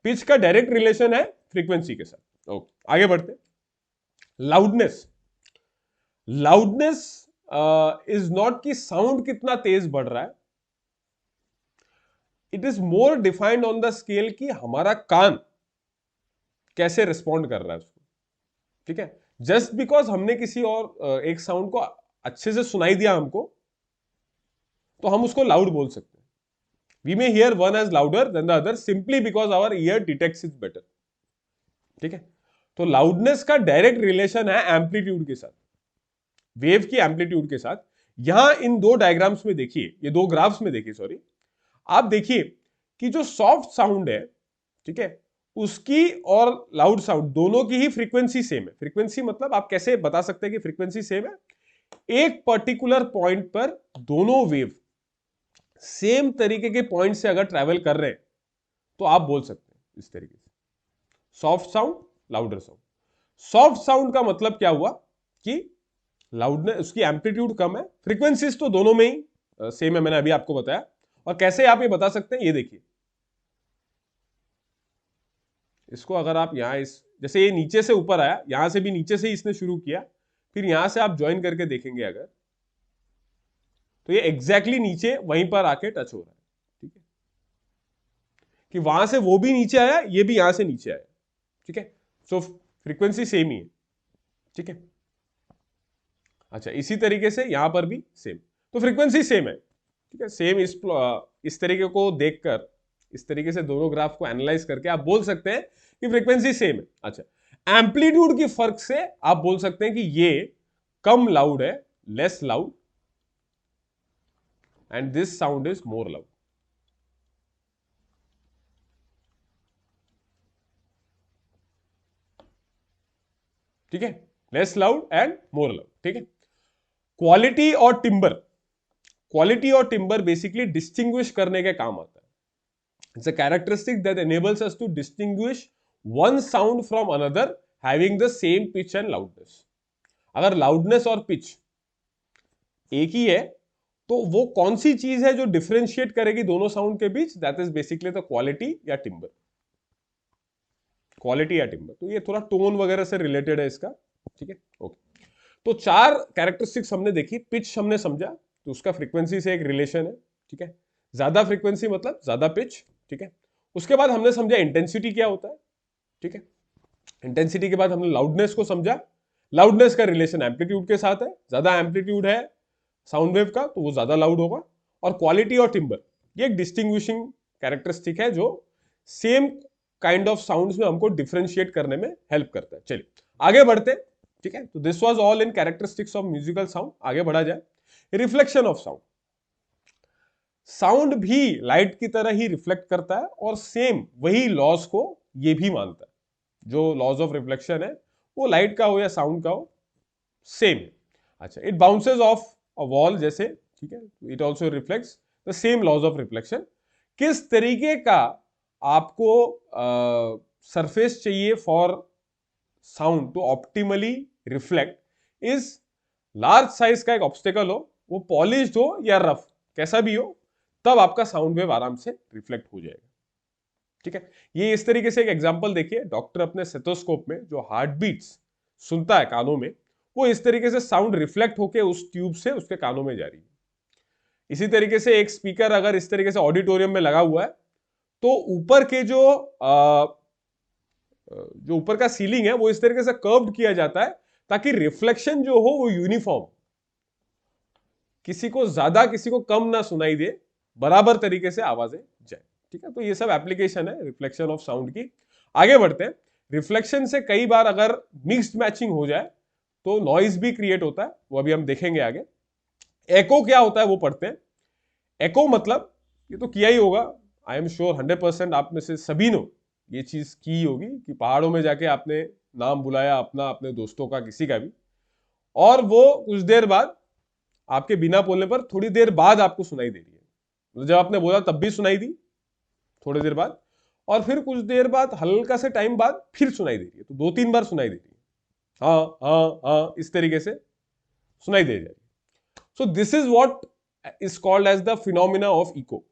पिच का डायरेक्ट रिलेशन है फ्रीक्वेंसी के साथ। ओके, आगे बढ़ते। लाउडनेस, लाउडनेस इज नॉट कि साउंड कितना तेज बढ़ रहा है, it is more defined on the scale कि हमारा कान कैसे रिस्पॉन्ड कर रहा है उसको। ठीक है, जस्ट बिकॉज हमने किसी और एक साउंड को अच्छे से सुनाई दिया हमको, तो हम उसको लाउड बोल सकते हैं। We may hear one as louder than the other simply because our ear detects it better. ठीक है, तो लाउडनेस का डायरेक्ट रिलेशन है एम्पलीट्यूड के साथ, वेव की एम्पलीट्यूड के साथ। यहां इन दो डायग्राम्स में देखिए, ये दो ग्राफ्स में देखिए, सॉरी, आप देखिए कि जो सॉफ्ट साउंड है, ठीक है, उसकी और लाउड साउंड दोनों की ही फ्रीक्वेंसी सेम है। फ्रीक्वेंसी मतलब आप कैसे बता सकते हैं कि फ्रीक्वेंसी सेम है, एक पर्टिकुलर पॉइंट पर दोनों वेव सेम तरीके के पॉइंट से अगर ट्रैवल कर रहे हैं तो आप बोल सकते हैं इस तरीके से, soft sound, louder sound. Soft sound का मतलब क्या हुआ कि लाउडनेस, उसकी एम्पलीट्यूड कम है, फ्रीक्वेंसीज तो दोनों में ही सेम है, मैंने अभी आपको बताया। और कैसे आप ये बता सकते हैं, ये देखिए, इसको अगर आप यहां इस, जैसे ये नीचे से ऊपर आया, यहां से भी नीचे से ही इसने शुरू किया, फिर यहां से आप ज्वाइन करके देखेंगे अगर, तो ये एग्जैक्टली नीचे वहीं पर आके टच हो रहा है। ठीक है, कि वहां से वो भी नीचे आया, ये भी यहां से नीचे आया। ठीक है, सो फ्रीक्वेंसी सेम ही है। ठीक है, अच्छा, इसी तरीके से यहां पर भी सेम, तो फ्रीक्वेंसी सेम है। ठीक है, सेम इस तरीके को देखकर, इस तरीके से दोनों ग्राफ को एनालाइज करके आप बोल सकते हैं कि फ्रीक्वेंसी सेम है। अच्छा, एम्पलीट्यूड की फर्क से आप बोल सकते हैं कि ये कम लाउड है, less loud, and this sound is more loud. ठीक है, less loud and more loud. ठीक है, क्वालिटी और टिम्बर, क्वालिटी और टिम्बर बेसिकली डिस्टिंग्विश करने के काम आता है। It's a characteristic that enables us to distinguish one sound from another having the same pitch and loudness। अगर लाउडनेस और पिच एक ही है तो वो कौन सी चीज है जो डिफरेंशिएट करेगी दोनों साउंड के बीच, that is basically the quality या टिम्बर, क्वालिटी या टिम्बर। तो ये थोड़ा टोन वगैरह से रिलेटेड है इसका। ठीक है, ओके, तो चार कैरेक्टरिस्टिक्स हमने देखी, पिच हमने समझा, तो उसका फ्रीक्वेंसी से एक रिलेशन है। ठीक है, ज्यादा फ्रीक्वेंसी मतलब ज्यादा पिच। ठीक है, उसके बाद हमने समझा इंटेंसिटी क्या होता है। ठीक है, इंटेंसिटी के बाद हमने लाउडनेस को समझा, लाउडनेस का रिलेशन एम्पलीट्यूड के साथ है, ज्यादा एम्पलीट्यूड है साउंड वेव का तो वो ज्यादा लाउड होगा। और क्वालिटी और टिम्बर ये एक डिस्टिंग्विशिंग कैरेक्टरिस्टिक है जो सेम काइंड ऑफ साउंड्स में हमको डिफरेंशिएट करने में हेल्प करता है। चलिए आगे बढ़ते। ठीक है, तो this was all in characteristics of musical sound. आगे बढ़ा जाए, रिफ्लेक्शन ऑफ साउंड। साउंड भी लाइट की तरह ही रिफ्लेक्ट करता है और सेम वही लॉज को ये भी मानता है। जो लॉज ऑफ रिफ्लेक्शन है वो लाइट का हो या साउंड का हो, सेम। अच्छा, it bounces off a wall जैसे, ठीक है, it also reflects the same laws of reflection. किस तरीके का आपको सरफेस चाहिए for sound to optimally reflect is, large size का एक ऑब्स्टेकल हो, वो पॉलिश्ड हो या रफ, कैसा भी हो, तब आपका साउंड वेव आराम से रिफ्लेक्ट हो जाएगा। ठीक है, ये इस तरीके से एक एग्जांपल देखिए, डॉक्टर अपने स्टेथोस्कोप में जो हार्ट बीट्स सुनता है कानों में, वो इस तरीके से साउंड रिफ्लेक्ट होके उस ट्यूब से उसके कानों में जा रही है। इसी तरीके से एक स्पीकर अगर इस तरीके से ऑडिटोरियम में लगा हुआ है, तो ऊपर के जो ऊपर का सीलिंग है वो इस तरीके से कर्व्ड किया जाता है ताकि रिफ्लेक्शन जो हो वो यूनिफॉर्म, किसी को ज्यादा किसी को कम ना सुनाई दे, बराबर तरीके से आवाजें जाए। ठीक है, तो ये सब एप्लीकेशन है रिफ्लेक्शन ऑफ साउंड की। आगे बढ़ते हैं। रिफ्लेक्शन से कई बार अगर मिक्स्ड मैचिंग हो जाए तो नॉइज भी क्रिएट होता है, वो अभी हम देखेंगे आगे। एको क्या होता है वो पढ़ते हैं। एको मतलब, ये तो किया ही होगा, आई एम श्योर 100% आप में से सभी ने ये चीज की होगी कि पहाड़ों में जाके आपने नाम बुलाया अपना, अपने दोस्तों का, किसी का भी, और वो कुछ देर बाद आपके बिना बोलने पर थोड़ी देर बाद आपको सुनाई दे रही है। मतलब जब आपने बोला तब भी सुनाई दी थोड़ी देर बाद, और फिर कुछ देर बाद हल्का से टाइम बाद फिर सुनाई दे रही है, तो 2-3 बार सुनाई दे रही है, हाँ हाँ हाँ, इस तरीके से सुनाई दे रही है। So this is what is called as the phenomena of echo.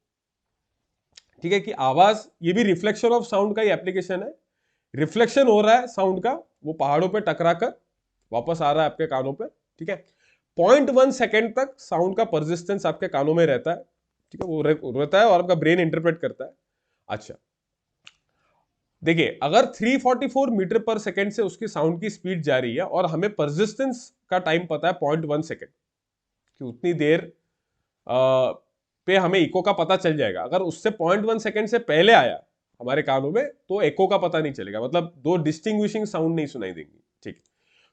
ठीक है, कि आवाज, ये भी रिफ्लेक्शन ऑफ साउंड का ही एप्लीकेशन है। रिफ्लेक्शन हो रहा है साउंड का, वो पहाड़ों पे टकरा कर वापस आ रहा है आपके कानों पे। ठीक है, 0.1 सेकेंड तक साउंड का परसिस्टेंस आपके कानों में रहता है। ठीक है, वो रहता है और आपका ब्रेन इंटरप्रेट करता है। अच्छा, देखिए, अगर 344 मीटर पर सेकेंड से उसकी साउंड की स्पीड जा रही है और हमें परसिस्टेंस का टाइम पता है 0.1 सेकेंड, कि उतनी देर पे हमें इको का पता चल जाएगा। अगर उससे 0.1 सेकेंड से पहले आया हमारे कानों में तो एको का पता नहीं चलेगा, मतलब दो डिस्टिंग्विशिंग साउंड नहीं सुनाई देंगी। ठीक,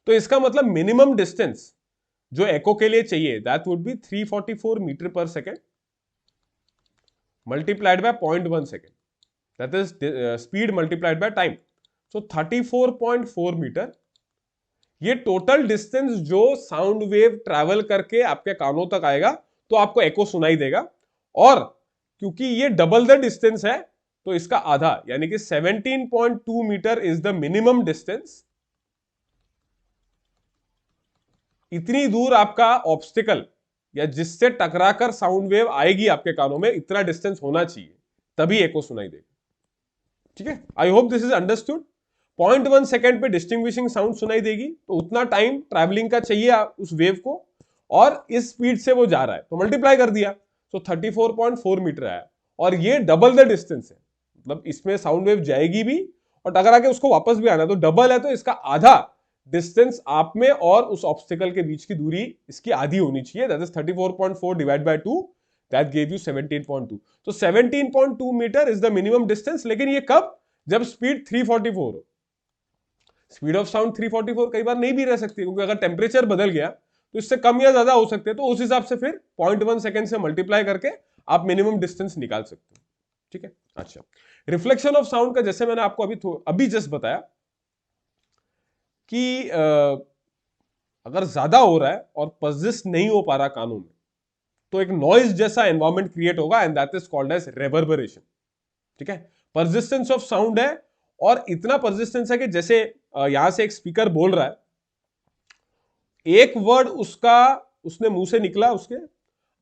तो इसका मतलब मिनिमम डिस्टेंस जो एको के लिए चाहिए that would be 344 metre per second multiplied by 0.1 second, that is speed multiplied by time. So 34.4 metre, ये टोटल डिस्टेंस जो साउंड वेव ट्रैवल करके आपके कानों तक आएगा तो आपको एको सुनाई देगा। और क्योंकि ये डबल द डिस्टेंस है तो इसका आधा, यानी कि 17.2 metre is the minimum distance. इतनी दूर आपका ऑब्स्टिकल या जिससे टकराकर साउंड वेव आएगी आपके कानों में, इतना डिस्टेंस होना चाहिए, तभी एको सुनाई देगा। ठीक है, I hope this is understood. 0.1 second पे डिस्टिंग्विशिंग साउंड सुनाई देगी, तो उतना टाइम ट्रैवलिंग का चाहिए उस वेव को, और इस स्पीड से वो जा रहा है तो मल्टीप्लाई कर दिया, तो 34.4 मीटर आया। और ये डबल द डिस्टेंस है, मतलब इसमें साउंड वेव जाएगी भी और टकरा के उसको वापस भी आना, तो डबल है, तो इसका आधा डिस्टेंस आप में और उस ऑब्स्टिकल के बीच की दूरी इसकी आधी होनी चाहिए, that is 34.4 divide by 2, that give you 17.2। तो 17.2 metre is the minimum distance, लेकिन ये कब? जब स्पीड 344 हो। स्पीड ऑफ साउंड 344 कई बार नहीं भी रह सकती, क्योंकि अगर टेम्परेचर बदल गया तो इससे कम या ज्यादा हो सकते हैं, तो उस हिसाब से फिर 0.1 सेकेंड से मल्टीप्लाई करके आप मिनिमम डिस्टेंस निकाल सकते हो। ठीक है, अच्छा, रिफ्लेक्शन ऑफ साउंड का जैसे मैंने आपको अभी जस्ट बताया कि अगर ज्यादा हो रहा है और परसिस्ट नहीं हो पा रहा कानों में, तो एक नॉइज जैसा एनवायरमेंट क्रिएट होगा and that is called as reverberation. ठीक है, परसिस्टेंस ऑफ साउंड है, और इतना परसिस्टेंस है कि जैसे यहां से एक स्पीकर बोल रहा है, एक वर्ड उसने मुंह से निकला, उसके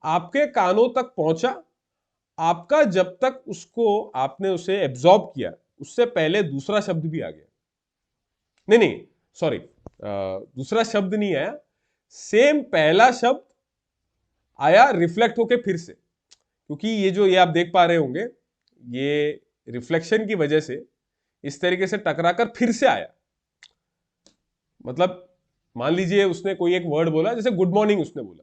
आपके कानों तक पहुंचा, आपका जब तक आपने उसे एब्जॉर्ब किया उससे पहले दूसरा शब्द भी आ गया। नहीं सॉरी, दूसरा शब्द नहीं आया, सेम पहला शब्द आया रिफ्लेक्ट होके फिर से, क्योंकि ये आप देख पा रहे होंगे, ये रिफ्लेक्शन की वजह से इस तरीके से टकराकर फिर से आया। मतलब मान लीजिए उसने कोई एक वर्ड बोला, जैसे गुड मॉर्निंग उसने बोला,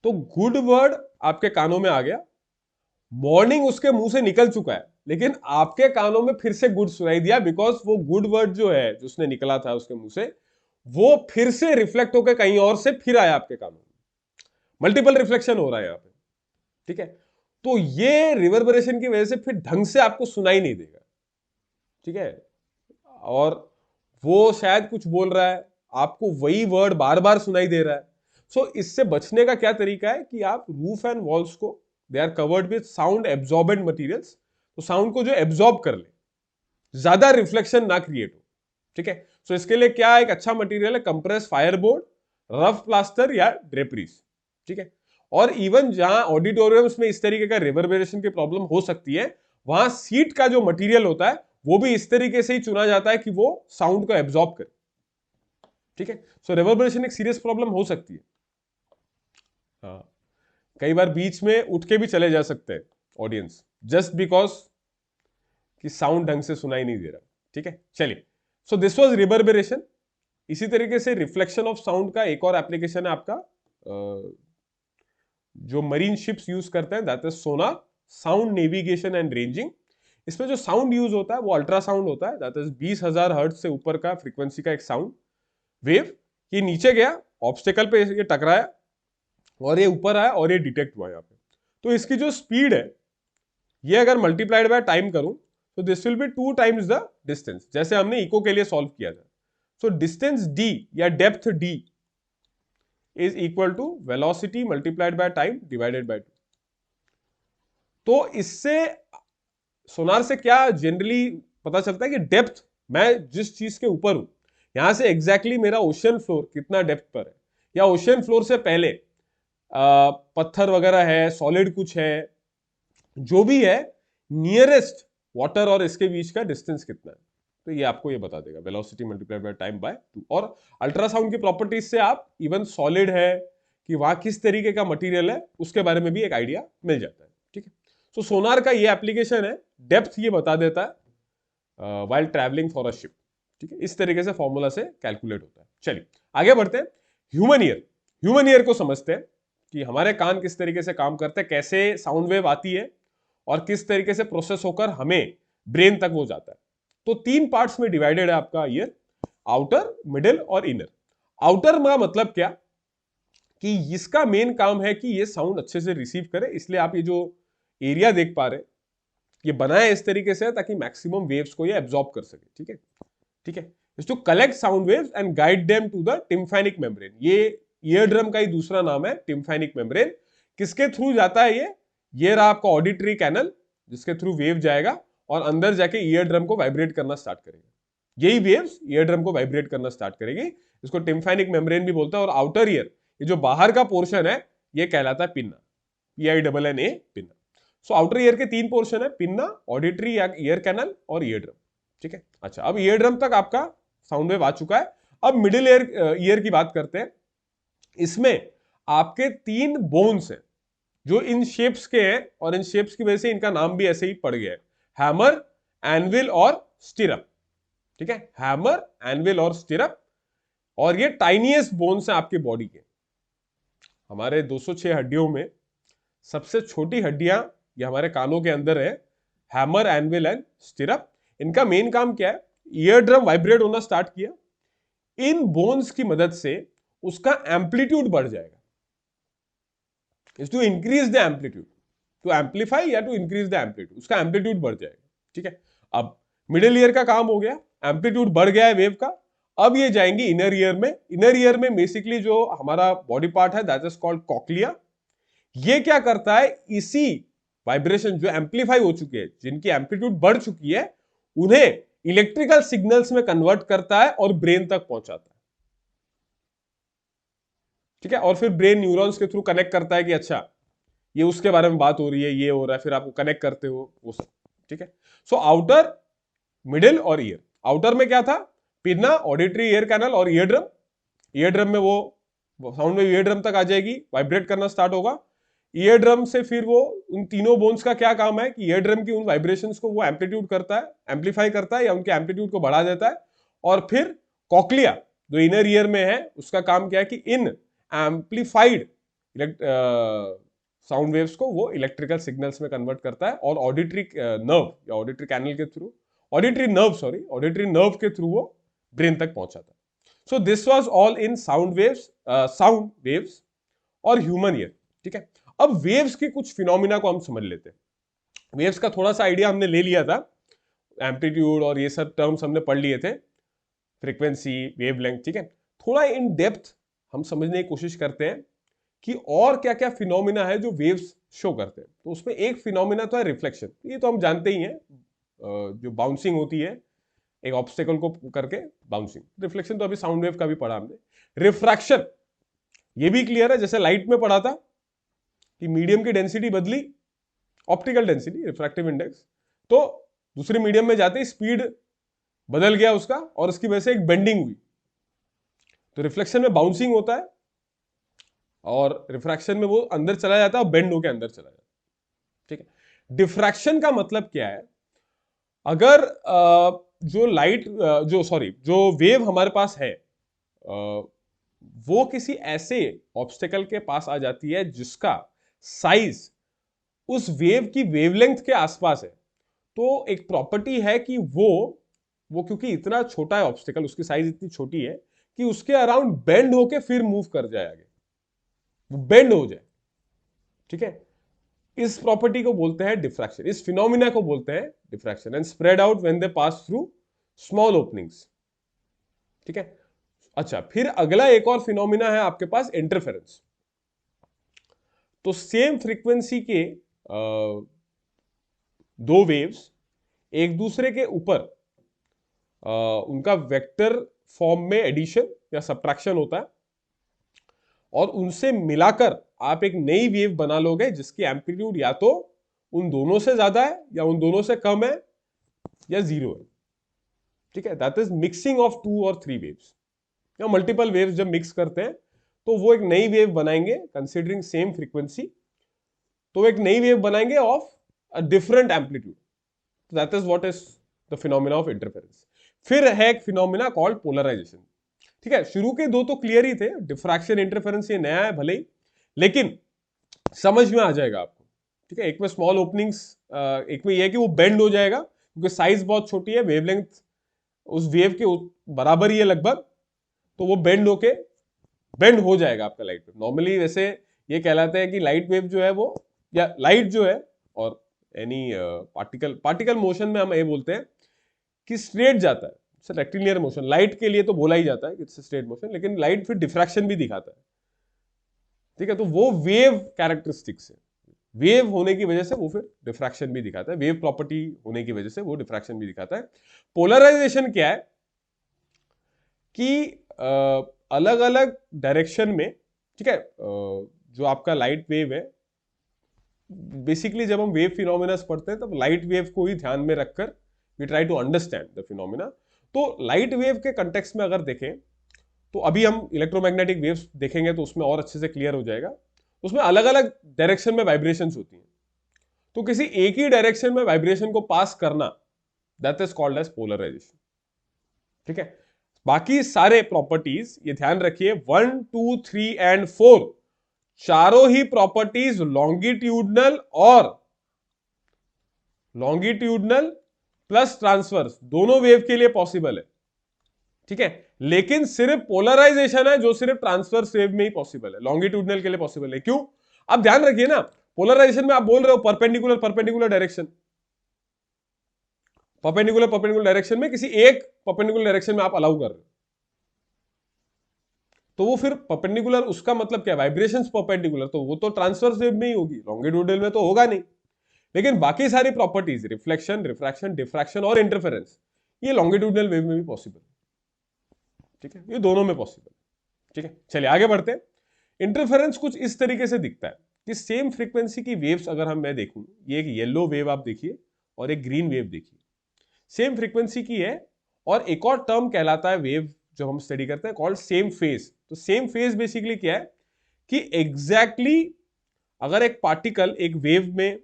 तो गुड वर्ड आपके कानों में आ गया, मॉर्निंग उसके मुंह से निकल चुका है, लेकिन आपके कानों में फिर से गुड सुनाई दिया, बिकॉज वो गुड वर्ड जो है जो उसने निकला था उसके मुंह से, वो फिर से रिफ्लेक्ट होकर कहीं और से फिर आया आपके कानों में। मल्टीपल रिफ्लेक्शन हो रहा है यहां पे। ठीक है, तो ये रिवर्बरेशन की वजह से फिर ढंग से आपको सुनाई नहीं देगा। ठीक है, और वो शायद कुछ बोल रहा है, आपको वही वर्ड बार बार सुनाई दे रहा है। सो इससे बचने का क्या तरीका है कि आप रूफ एंड वॉल्स को, they are covered with sound absorbent materials, तो साउंड को जो एब्जॉर्ब कर ले, ज्यादा रिफ्लेक्शन ना क्रिएट हो। ठीक है, सो इसके लिए क्या एक अच्छा मटेरियल है, कंप्रेस फायरबोर्ड, रफ प्लास्टर या ड्रेपरीज। ठीक है, और इवन जहां ऑडिटोरियम्स में इस तरीके का रिवर्बरेशन की प्रॉब्लम हो सकती है, वहां सीट का जो मटेरियल होता है वो भी इस तरीके से ही चुना जाता है कि वो साउंड को एब्जॉर्ब करे, ठीक है। सो रिवर्बरेशन एक सीरियस प्रॉब्लम हो सकती है। हाँ, कई बार बीच में उठ के भी चले जा सकते हैं ऑडियंस, जस्ट बिकॉज कि साउंड ढंग से सुनाई नहीं दे रहा, ठीक है। चलिए, सो दिस वाज रिवर्बरेशन। इसी तरीके से रिफ्लेक्शन ऑफ साउंड का एक और एप्लीकेशन है आपका जो मरीन शिप्स यूज करते हैं, that is Sonar, sound navigation and ranging. इसमें जो साउंड यूज होता है वो अल्ट्रासाउंड होता है, दैट इज 20,000 हर्ट्ज से ऊपर का फ्रीक्वेंसी का एक साउंड वेव। ये नीचे गया, ऑब्स्टेकल पे ये टकराया और ये ऊपर आया और ये डिटेक्ट हुआ यहाँ पे। तो इसकी जो स्पीड है ये अगर मल्टीप्लाइड बाय टाइम करूं तो this will be 2 times the distance, जैसे हमने इको के लिए सॉल्व किया था। सो डिस्टेंस d या depth d is equal to velocity multiplied by time divided by 2। तो इससे सोनार से क्या जनरली पता चलता है कि डेप्थ, मैं जिस चीज के ऊपर हूं यहां से एग्जैक्टली मेरा ओशन फ्लोर कितना डेप्थ पर है, या ओशन फ्लोर से पहले पत्थर वगैरह है, सॉलिड कुछ है, जो भी है, नियरेस्ट वाटर और इसके बीच का डिस्टेंस कितना है। तो ये आपको ये बता देगा, velocity multiplied by time by 2। और अल्ट्रासाउंड की प्रॉपर्टीज से आप इवन सॉलिड है कि वहां किस तरीके का मटेरियल है उसके बारे में भी एक आइडिया मिल जाता है, ठीक है। तो सोनार का ये एप्लीकेशन है, डेप्थ ये बता देता है while travelling for a ship, ठीक है। इस तरीके से फॉर्मूला से कैलकुलेट होता है। चलिए आगे बढ़ते हैं। ह्यूमन ईयर, ह्यूमन ईयर को समझते हैं कि हमारे कान किस तरीके से काम करते हैं, कैसे साउंड वेव आती है और किस तरीके से प्रोसेस होकर हमें ब्रेन तक वो जाता है। तो 3 पार्ट्स में डिवाइडेड है आपका ईयर, आउटर, मिडिल और इनर। आउटर का मतलब क्या कि इसका मेन काम है कि ये साउंड अच्छे से रिसीव करे, इसलिए आप ये जो एरिया देख पा रहे हैं ये बनाया इस तरीके से ताकि मैक्सिमम वेव्स को ये एब्जॉर्ब कर सके, ठीक है, ठीक है। To collect sound waves and guide them to the tympanic membrane. ये ईयर ड्रम का ही दूसरा नाम है, टिम्फैनिक मेम्ब्रेन। किसके थ्रू जाता है ये रहा आपका ऑडिटरी कैनल, जिसके थ्रू वेव जाएगा और अंदर जाके ईयर ड्रम को वाइब्रेट करना स्टार्ट करेगा। यही वेव्स ईयर ड्रम को वाइब्रेट करना स्टार्ट करेगी, इसको टिम्फैनिक मेम्ब्रेन भी बोलता है। और आउटर ईयर, ये जो बाहर का पोर्शन है ये कहलाता है pinna, PINNA, pinna. So outer ear के 3 पोर्शन है, पिन्ना, ऑडिटरी या ईयर कैनल और ईयर ड्रम, ठीक है। अच्छा, अब ईयर ड्रम तक आपका साउंड वेव आ चुका है। अब मिडिल ईयर की बात करते हैं। इसमें आपके 3 बोन्स हैं जो इन शेप्स के हैं और इन शेप्स की वजह से इनका नाम भी ऐसे ही पड़ गया है, हैमर, एनविल और स्टिरअप, ठीक है। हैमर, एनविल और स्टिरअप। और ये टाइनीएस्ट बोन्स हैं आपके बॉडी के। हमारे 206 हड्डियों में सबसे छोटी हड्डियां ये हमारे कानों के अंदर है, हैमर, एनविल एंड स्टिरअप। इनका मेन काम क्या है, ईयर ड्रम वाइब्रेट होना स्टार्ट किया, इन बोन्स की मदद से उसका एम्पलीट्यूड बढ़ जाएगा। To increase the amplitude, to amplify या टू इंक्रीज द एम्पलीट्यूड, उसका एम्पलीट्यूड बढ़ जाएगा, ठीक है। अब मिडिल ईयर का काम हो गया, एम्पलीट्यूड बढ़ गया है वेव का। अब ये जाएंगे इनर ईयर में। इनर ईयर में बेसिकली जो हमारा बॉडी पार्ट है दैट इज कॉल्ड कॉक्लिया। ये क्या करता है, इसी वाइब्रेशन जो एम्पलीफाई हो चुके हैं, जिनकी एम्पलीट्यूड बढ़ चुकी है, उन्हें इलेक्ट्रिकल सिग्नल्स में कन्वर्ट करता है और ब्रेन तक पहुंचाता है, ठीक है। और फिर ब्रेन न्यूरॉन्स के थ्रू कनेक्ट करता है कि अच्छा ये उसके बारे में बात हो रही है, ये हो रहा है, फिर आप कनेक्ट करते हो वो सब, ठीक है। सो आउटर, मिडिल और ईयर। आउटर में क्या था, पिन्ना, ऑडिटरी, ईयर कैनल और ईयर ड्रम। ईयर ड्रम में वो साउंड वेव ईयर ड्रम तक आ जाएगी, वाइब्रेट करना स्टार्ट होगा। ईयर ड्रम से फिर वो उन तीनों बोन्स का क्या काम है कि ईयर ड्रम की उन वाइब्रेशंस को वो एम्पलीट्यूड करता है, एम्पलीफाई करता है या उनके एम्पलीट्यूड को बढ़ा देता है। और फिर कॉक्लिया जो इनर ईयर में है उसका काम क्या है कि इन एम्पलीफाइड साउंड वेव्स को वो इलेक्ट्रिकल सिग्नल्स में कन्वर्ट करता है और ऑडिटरी नर्व या ऑडिटरी कैनल के थ्रू, ऑडिटरी नर्व के थ्रू वो ब्रेन तक पहुंचाता है। So this was all in sound waves और ह्यूमन ईयर, ठीक है। अब वेव्स की कुछ फिनोमिना को हम समझ लेते हैं। वेव्स का थोड़ा सा आइडिया हमने ले लिया था, एम्पलीट्यूड और ये सब टर्म्स हमने पढ़ लिए थे, फ्रीक्वेंसी, वेवलेंथ, ठीक है। थोड़ा इन डेप्थ हम समझने की कोशिश करते हैं कि और क्या क्या फिनोमिना है जो वेव्स शो करते हैं। तो उसमें एक फिनोमिना तो है रिफ्लेक्शन, ये तो हम जानते ही हैं, जो बाउंसिंग होती है एक ऑब्स्टेकल को करके, बाउंसिंग। रिफ्लेक्शन तो अभी साउंड वेव का भी पढ़ा हमने। रिफ्रैक्शन, ये भी क्लियर है, जैसे लाइट में पढ़ा था कि मीडियम की डेंसिटी बदली, ऑप्टिकल डेंसिटी, रिफ्रैक्टिव इंडेक्स, तो दूसरे मीडियम में जाते ही स्पीड बदल गया उसका और उसकी वजह से एक बेंडिंग हुई। तो रिफ्लेक्शन में बाउंसिंग होता है और रिफ्रैक्शन में वो अंदर चला जाता है और बेंड होकर अंदर चला जाता है। ठीक है। डिफ्रैक्शन का मतलब क्या है? अगर जो वेव हमारे पास है वो किसी ऐसे ऑब्स्टेकल के पास आ जाती है जिसका साइज उस वेव की वेवलेंथ के आसपास है, तो एक प्रॉपर्टी है कि वो क्योंकि इतना छोटा है ऑब्स्टेकल, उसकी साइज इतनी छोटी है कि उसके अराउंड बेंड होके फिर मूव कर जाए आगे, वो बेंड हो जाए। ठीक है। इस प्रॉपर्टी को बोलते हैं डिफ्रैक्शन, इस फिनोमिना को बोलते हैं diffraction. And spread out when they pass through small openings. ठीक है। अच्छा, फिर अगला एक और फिनोमिना है आपके पास, इंटरफेरेंस। तो सेम फ्रीक्वेंसी के दो वेव्स एक दूसरे के ऊपर उनका वेक्टर फॉर्म में एडिशन या सब्ट्रैक्शन होता है और उनसे मिलाकर आप एक नई वेव बना लोगे जिसकी एम्पलीट्यूड या तो उन दोनों से ज्यादा है या उन दोनों से कम है या जीरो है। ठीक है। दैट इज मिक्सिंग ऑफ 2 और 3 वेव्स या मल्टीपल वेव्स जब मिक्स करते हैं तो वो एक नई वेव बनाएंगे कंसिडरिंग सेम फ्रीक्वेंसी। तो एक नई वेव बनाएंगे of a different amplitude. That is what is the phenomena of interference. फिर है एक फिनोमिना कॉल्ड पोलराइजेशन। ठीक है। शुरू के दो तो क्लियर ही थे, डिफ्रैक्शन इंटरफेरेंस ये नया है भले ही, लेकिन समझ में आ जाएगा आपको। ठीक है। एक में स्मॉल ओपनिंग्स, एक में यह है कि वो बेंड हो जाएगा क्योंकि साइज बहुत छोटी है, वेवलेंथ उस वेव के बराबर ही है लगभग, तो वो बेंड हो जाएगा आपका लाइट वेव। नॉर्मली वैसे ये कहलाता है कि लाइट वेव जो है वो, या लाइट जो है और एनी पार्टिकल मोशन में हम ये बोलते हैं कि स्ट्रेट जाता है, रेक्टिलिनियर मोशन। लाइट के लिए तो बोला ही जाता है कि इट्स स्ट्रेट मोशन, लेकिन लाइट फिर डिफ्रैक्शन भी दिखाता है। ठीक है। तो वो वेव कैरेक्टरिस्टिक्स है, वेव होने की वजह से वो फिर डिफ्रैक्शन भी दिखाता है, वेव प्रॉपर्टी होने की वजह से वो डिफ्रैक्शन भी दिखाता है। पोलराइजेशन क्या है कि अलग अलग डायरेक्शन में, ठीक है, जो आपका लाइट वेव है, बेसिकली जब हम वेव फिनोमिना पढ़ते हैं तब लाइट वेव को ही ध्यान में रखकर we try to understand the phenomena. तो लाइट वेव के कंटेक्स्ट में अगर देखें तो अभी हम इलेक्ट्रोमैग्नेटिक वेव्स देखेंगे तो उसमें और अच्छे से क्लियर हो जाएगा। उसमें अलग अलग डायरेक्शन में वाइब्रेशंस होती हैं, तो किसी एक ही डायरेक्शन में वाइब्रेशन को पास करना, that is called as polarization. ठीक है। बाकी सारे प्रॉपर्टीज ये ध्यान रखिए, 1, 2, 3 एंड 4 चारों ही प्रॉपर्टीज लॉन्गिट्यूडनल प्लस ट्रांसवर्स दोनों वेव के लिए पॉसिबल है। ठीक है। लेकिन सिर्फ पोलराइजेशन है जो सिर्फ ट्रांसवर्स वेव में ही पॉसिबल है, लॉन्गिट्यूडनल के लिए पॉसिबल है। क्यों? आप ध्यान रखिए ना, पोलराइजेशन में आप बोल रहे हो परपेंडिकुलर डायरेक्शन, परपेंडिकुलर डायरेक्शन में किसी एक परपेंडिकुलर डायरेक्शन में आप अलाउ कर रहे हो, तो वो फिर परपेंडिकुलर, उसका मतलब क्या, वाइब्रेशंस परपेंडिकुलर, तो वो तो ट्रांसवर्स वेव में ही होगी, लॉन्गिट्यूडनल में तो होगा नहीं। लेकिन बाकी सारी प्रॉपर्टीज, रिफ्लेक्शन, रिफ्रैक्शन, डिफ्रैक्शन और इंटरफेरेंस, ये लॉन्गिट्यूडनल वेव में भी पॉसिबल है। ठीक है। ये दोनों में पॉसिबल है। ठीक है। चलिए आगे बढ़ते हैं। इंटरफेरेंस कुछ इस तरीके से दिखता है कि सेम फ्रीक्वेंसी की वेव्स अगर मैं देखूं, ये एक येलो वेव आप देखिए और एक ग्रीन वेव देखिए, सेम फ्रीक्वेंसी की है, और एक और टर्म कहलाता है वेव जो हम स्टडी करते हैं कॉल्ड सेम फेज। तो सेम फेज बेसिकली क्या है कि एग्जैक्टली अगर एक पार्टिकल एक वेव में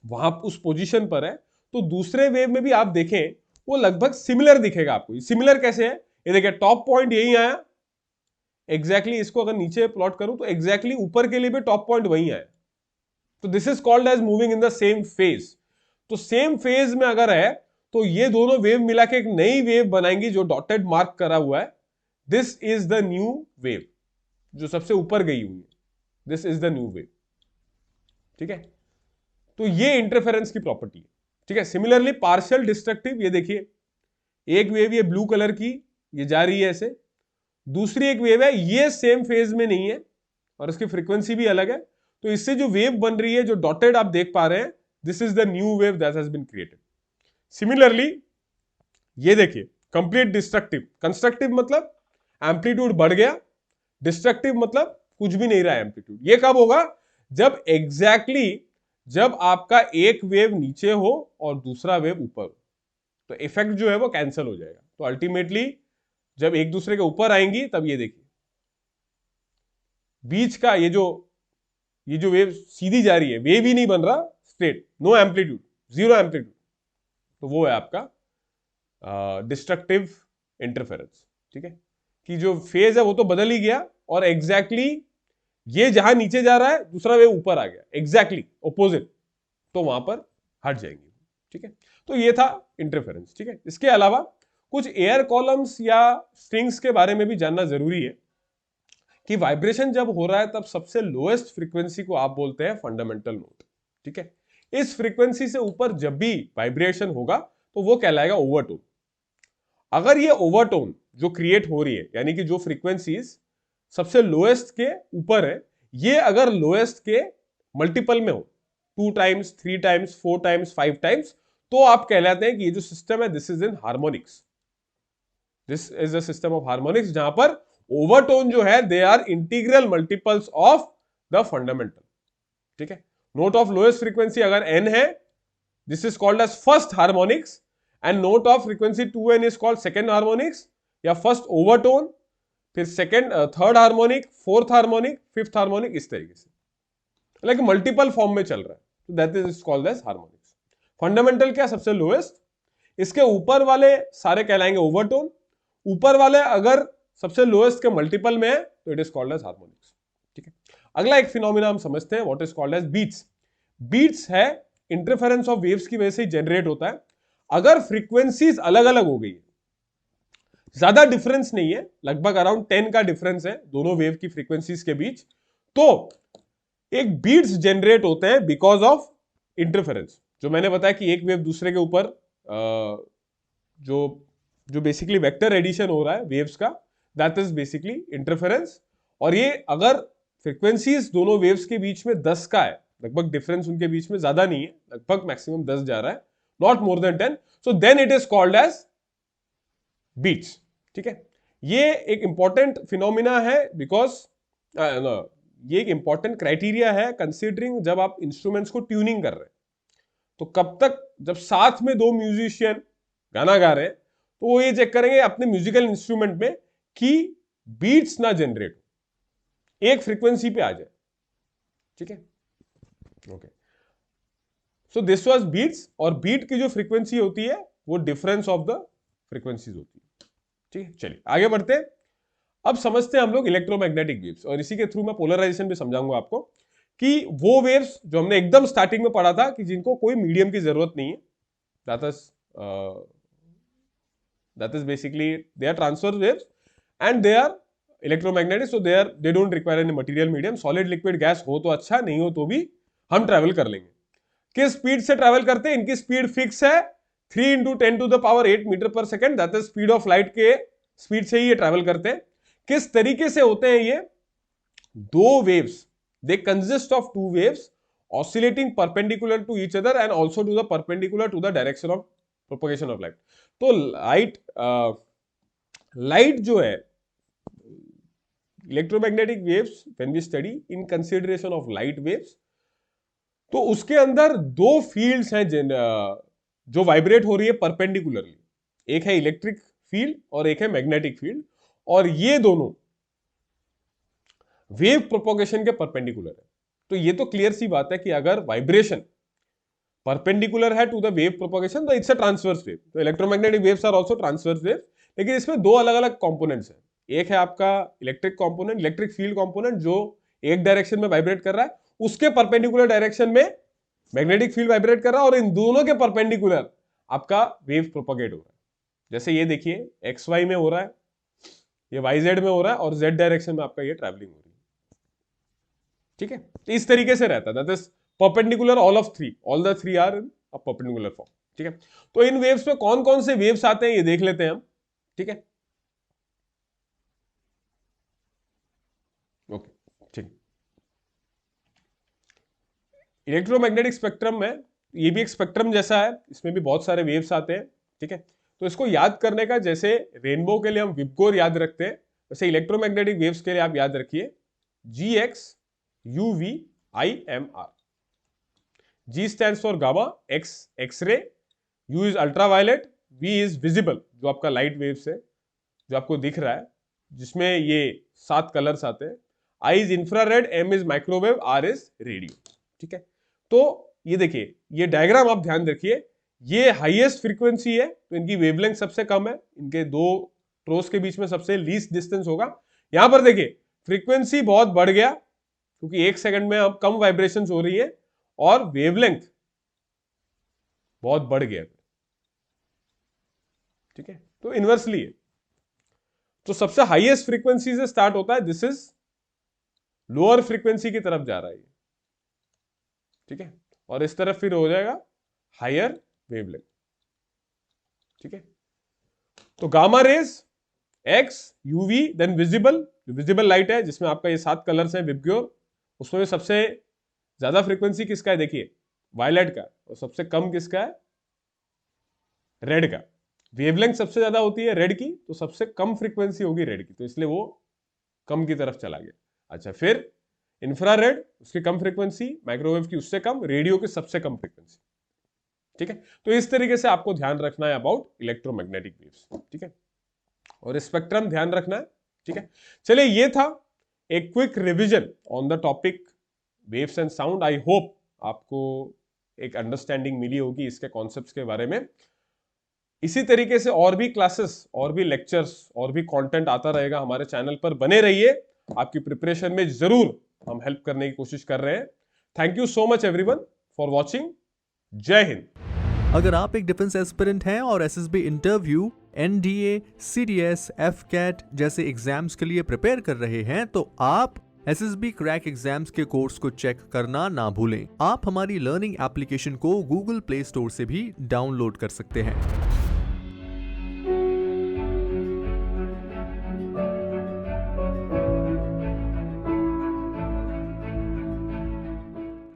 वहां उस पोजीशन पर है तो दूसरे वेव में भी आप देखें वो लगभग सिमिलर दिखेगा आपको। सिमिलर कैसे है, ये देखिए टॉप पॉइंट यही आया, एग्जैक्टली इसको अगर नीचे प्लॉट करूं तो एग्जैक्टली ऊपर के लिए भी टॉप पॉइंट वही आया। तो this is called as moving in the same phase. तो सेम फेज में अगर है तो ये दोनों वेव मिला के एक नई वेव बनाएंगी जो डॉटेड मार्क करा हुआ है, this is the new wave, जो सबसे ऊपर गई हुई है, this is the new wave. ठीक है। तो ये इंटरफेरेंस की प्रॉपर्टी है। ठीक है। सिमिलरली पार्शियल डिस्ट्रक्टिव, ये देखिए एक वेव ये ब्लू कलर की ये जा रही है ऐसे, दूसरी एक वेव है ये सेम फेज में नहीं है और इसकी फ्रीक्वेंसी भी अलग है, तो इससे जो वेव बन रही है जो डॉटेड आप देख पा रहे हैं, this is the new wave that has been created. Similarly ये देखिए कंप्लीट डिस्ट्रक्टिव, कंस्ट्रक्टिव मतलब एम्पलीट्यूड बढ़ गया, डिस्ट्रक्टिव मतलब कुछ भी नहीं रहा एम्पलीट्यूड। ये कब होगा, जब एग्जैक्टली जब आपका एक वेव नीचे हो और दूसरा वेव ऊपर हो, तो इफेक्ट जो है वो कैंसिल हो जाएगा। तो अल्टीमेटली जब एक दूसरे के ऊपर आएंगी तब ये देखिए बीच का ये जो वेव सीधी जा रही है, वेव ही नहीं बन रहा, straight, no amplitude, zero amplitude, तो वो है आपका डिस्ट्रक्टिव इंटरफेरेंस। ठीक है, कि जो फेज है वो तो बदल ही गया और एग्जैक्टली ये जहां नीचे जा रहा है दूसरा वेव ऊपर आ गया, एग्जैक्टली ऑपोजिट, तो वहां पर हट जाएंगे। ठीक है, तो ये था इंटरफेरेंस। ठीक है, इसके अलावा कुछ एयर कॉलम्स या स्ट्रिंग्स के बारे में भी जानना जरूरी है कि वाइब्रेशन जब हो रहा है तब सबसे लोएस्ट फ्रीक्वेंसी को आप बोलते हैं फंडामेंटल नोट। ठीक है, इस फ्रीक्वेंसी से ऊपर जब भी वाइब्रेशन होगा तो वो कहलाएगा ओवरटोन। अगर ये ओवरटोन जो क्रिएट हो रही है, यानी कि जो फ्रीक्वेंसीज सबसे लोएस्ट के ऊपर है, ये अगर लोएस्ट के मल्टीपल में हो, 2 टाइम्स, 3 टाइम्स, 4 टाइम्स, 5 टाइम्स, तो आप कहलाते हैं कि ये जो सिस्टम है this is in harmonics, this is a system of harmonics, जहां पर ओवरटोन जो है they are integral multiples of the fundamental. ठीक है, नोट ऑफ लोएस्ट फ्रीक्वेंसी अगर n है, this is called as first harmonics, and note of frequency 2n is called second harmonics या फर्स्ट ओवरटोन, फिर second, third harmonic, fourth harmonic, fifth harmonic, इस तरीके से, लाइक मल्टीपल फॉर्म में चल रहा है, तो that is called as harmonics. Fundamental क्या, सबसे लोएस्ट, इसके ऊपर वाले सारे कहलाएंगे ओवरटोन, ऊपर वाले अगर सबसे लोएस्ट के मल्टीपल में है तो it is called as harmonics. ठीक है, अगला एक फिनोमिना हम समझते हैं, what is called as beats. Beats है इंटरफेरेंस ऑफ वेव्स की वजह से जनरेट होता है। अगर फ्रीक्वेंसीज अलग अलग हो गई, ज्यादा डिफरेंस नहीं है, लगभग अराउंड 10 का डिफरेंस है दोनों वेव की फ्रीक्वेंसीज के बीच, तो एक बीट्स जनरेट होते हैं बिकॉज ऑफ इंटरफेरेंस। जो मैंने बताया कि एक वेव दूसरे के ऊपर जो जो बेसिकली वेक्टर एडिशन हो रहा है वेव्स का, दैट इज बेसिकली इंटरफेरेंस। और ये अगर फ्रीक्वेंसीज दोनों वेव्स के बीच में 10 का है, लगभग डिफरेंस उनके बीच में ज्यादा नहीं है, लगभग मैक्सिमम 10 जा रहा है, not more than 10, so then it is called as beats. ठीक है, ये एक इंपॉर्टेंट फिनोमिना है बिकॉज ये एक इंपॉर्टेंट क्राइटेरिया है कंसीडरिंग जब आप इंस्ट्रूमेंट्स को ट्यूनिंग कर रहे हैं, तो कब तक जब साथ में दो म्यूजिशियन गाना गा रहे हैं तो वो ये चेक करेंगे अपने म्यूजिकल इंस्ट्रूमेंट में कि बीट्स ना जनरेट हो, एक फ्रीक्वेंसी पे आ जाए। ठीक है, okay, so this was beats, और बीट की जो फ्रीक्वेंसी होती है वो डिफरेंस ऑफ द फ्रीक्वेंसीज होती है। ठीक है, चलिए आगे बढ़ते हैं। अब समझते हैं हम लोग इलेक्ट्रोमैग्नेटिक वेव्स, और इसी के थ्रू मैं पोलराइजेशन भी समझाऊंगा आपको कि वो वेव्स जो हमने एकदम स्टार्टिंग में पढ़ा था कि जिनको कोई मीडियम की जरूरत नहीं है, that is basically they are transverse waves and they are electromagnetic, so they don't require any material medium, solid liquid gas हो तो अच्छा, नहीं हो तो भी हम ट्रेवल कर लेंगे। किस स्पीड से ट्रेवल करते हैं, इनकी स्पीड फिक्स है 3 into 10 to the power 8 metre per second, that is speed of light के स्पीड से ही ये ट्रेवल करते हैं। किस तरीके से होते हैं ये, दो waves, they consist of two waves oscillating perpendicular to each other and also to the perpendicular to the direction of propagation of light. तो लाइट जो है, electromagnetic waves when we study in consideration of light waves, तो उसके अंदर दो फील्ड्स हैं जो वाइब्रेट हो रही है परपेंडिकुलरली, एक है इलेक्ट्रिक फील्ड और एक है मैग्नेटिक फील्ड, और ये दोनों वेव प्रोपोगेशन के परपेंडिकुलर है। तो ये तो क्लियर सी बात है कि अगर वाइब्रेशन परपेंडिकुलर है टू द वेव प्रोपोगेशन तो इट्स अ ट्रांसवर्स वेव। तो electromagnetic waves are also transverse wave, लेकिन इसमें दो अलग अलग कंपोनेंट्स हैं। एक है आपका electric component, electric field component, जो एक डायरेक्शन में वाइब्रेट कर रहा है, उसके परपेंडिकुलर डायरेक्शन में मैग्नेटिक फील्ड वाइब्रेट कर रहा है, और इन दोनों के परपेंडिकुलर आपका वेव प्रोपोगेट हो रहा है। जैसे ये देखिए एक्स वाई में हो रहा है, ये वाई जेड में हो रहा है, और जेड डायरेक्शन में आपका ये ट्रैवलिंग हो रही है। ठीक है, तो इस तरीके से रहता है, that is perpendicular all of three, all the three are in a perpendicular form. ठीक है, तो इन वेव्स में कौन कौन से वेव्स आते हैं ये देख लेते हैं हम। ठीक है, ओके, ठीक। इलेक्ट्रोमैग्नेटिक स्पेक्ट्रम में ये भी एक स्पेक्ट्रम जैसा है, इसमें भी बहुत सारे वेव्स आते हैं। ठीक है, तो इसको याद करने का, जैसे रेनबो के लिए हम विबगोर याद रखते हैं, वैसे इलेक्ट्रोमैग्नेटिक वेव्स के लिए आप याद रखिए GX UV IMR। G stands for gamma, X X-ray, U is ultraviolet, V is visible, जो आपका लाइट वेव्स है जो आपको दिख रहा है, जिसमें ये 7 कलर्स आते हैं. I is infrared, M is microwave, R is radio. ठीक है, तो ये देखिए, ये डायग्राम आप ध्यान रखिए, ये हाईएस्ट फ्रीक्वेंसी है तो इनकी वेवलेंथ सबसे कम है, इनके दो ट्रोस के बीच में सबसे लीस्ट डिस्टेंस होगा. यहां पर देखिए फ्रीक्वेंसी बहुत बढ़ गया क्योंकि 1 सेकंड में अब कम वाइब्रेशंस हो रही है और वेवलेंथ बहुत बढ़ गया. ठीक है, तो इनवर्सली है. तो सबसे हाईएस्ट फ्रीक्वेंसी से स्टार्ट होता है, दिस इज लोअर फ्रीक्वेंसी की तरफ जा रहा है. ठीक है, और इस तरफ फिर हो जाएगा हायर वेवलेंथ. ठीक है, तो gamma rays X UV then visible, visible light है जिसमें आपका ये 7 कलर्स हैं विबग्योर, उसमें सबसे ज्यादा फ्रीक्वेंसी किसका है देखिए वायलेट का, और सबसे कम किसका है रेड का. वेवलेंथ सबसे ज्यादा होती है रेड की, तो सबसे कम फ्रीक्वेंसी होगी रेड की, तो इसलिए वो कम की तरफ चला गया. अच्छा, फिर इंफ्रारेड उसकी कम फ्रीक्वेंसी, माइक्रोवेव की उससे कम, रेडियो की सबसे कम फ्रीक्वेंसी. ठीक है, तो इस तरीके से आपको ध्यान रखना है अबाउट इलेक्ट्रोमैग्नेटिक वेव्स. ठीक है, और स्पेक्ट्रम ध्यान रखना है. ठीक है, चलिए ये था एक quick revision on the topic waves and sound. I hope आपको एक अंडरस्टैंडिंग मिली होगी इसके कॉन्सेप्ट्स के बारे में. इसी तरीके से और भी क्लासेस, और भी लेक्चर्स, और भी कंटेंट आता रहेगा हमारे चैनल पर. बने रहिए, आपकी प्रिपरेशन में जरूर हम हेल्प करने की कोशिश कर रहे हैं. Thank you so much everyone for watching. जय हिंद. अगर आप एक डिफेंस एस्पिरेंट हैं और SSB interview, NDA, CDS, AFCAT जैसे एग्जाम्स के लिए प्रिपेयर कर रहे हैं तो आप एसएसबी क्रैक एग्जाम्स के कोर्स को चेक करना ना भूलें. आप हमारी लर्निंग एप्लीकेशन को गूगल प्ले स्टोर से भी डाउनलोड कर सकते हैं.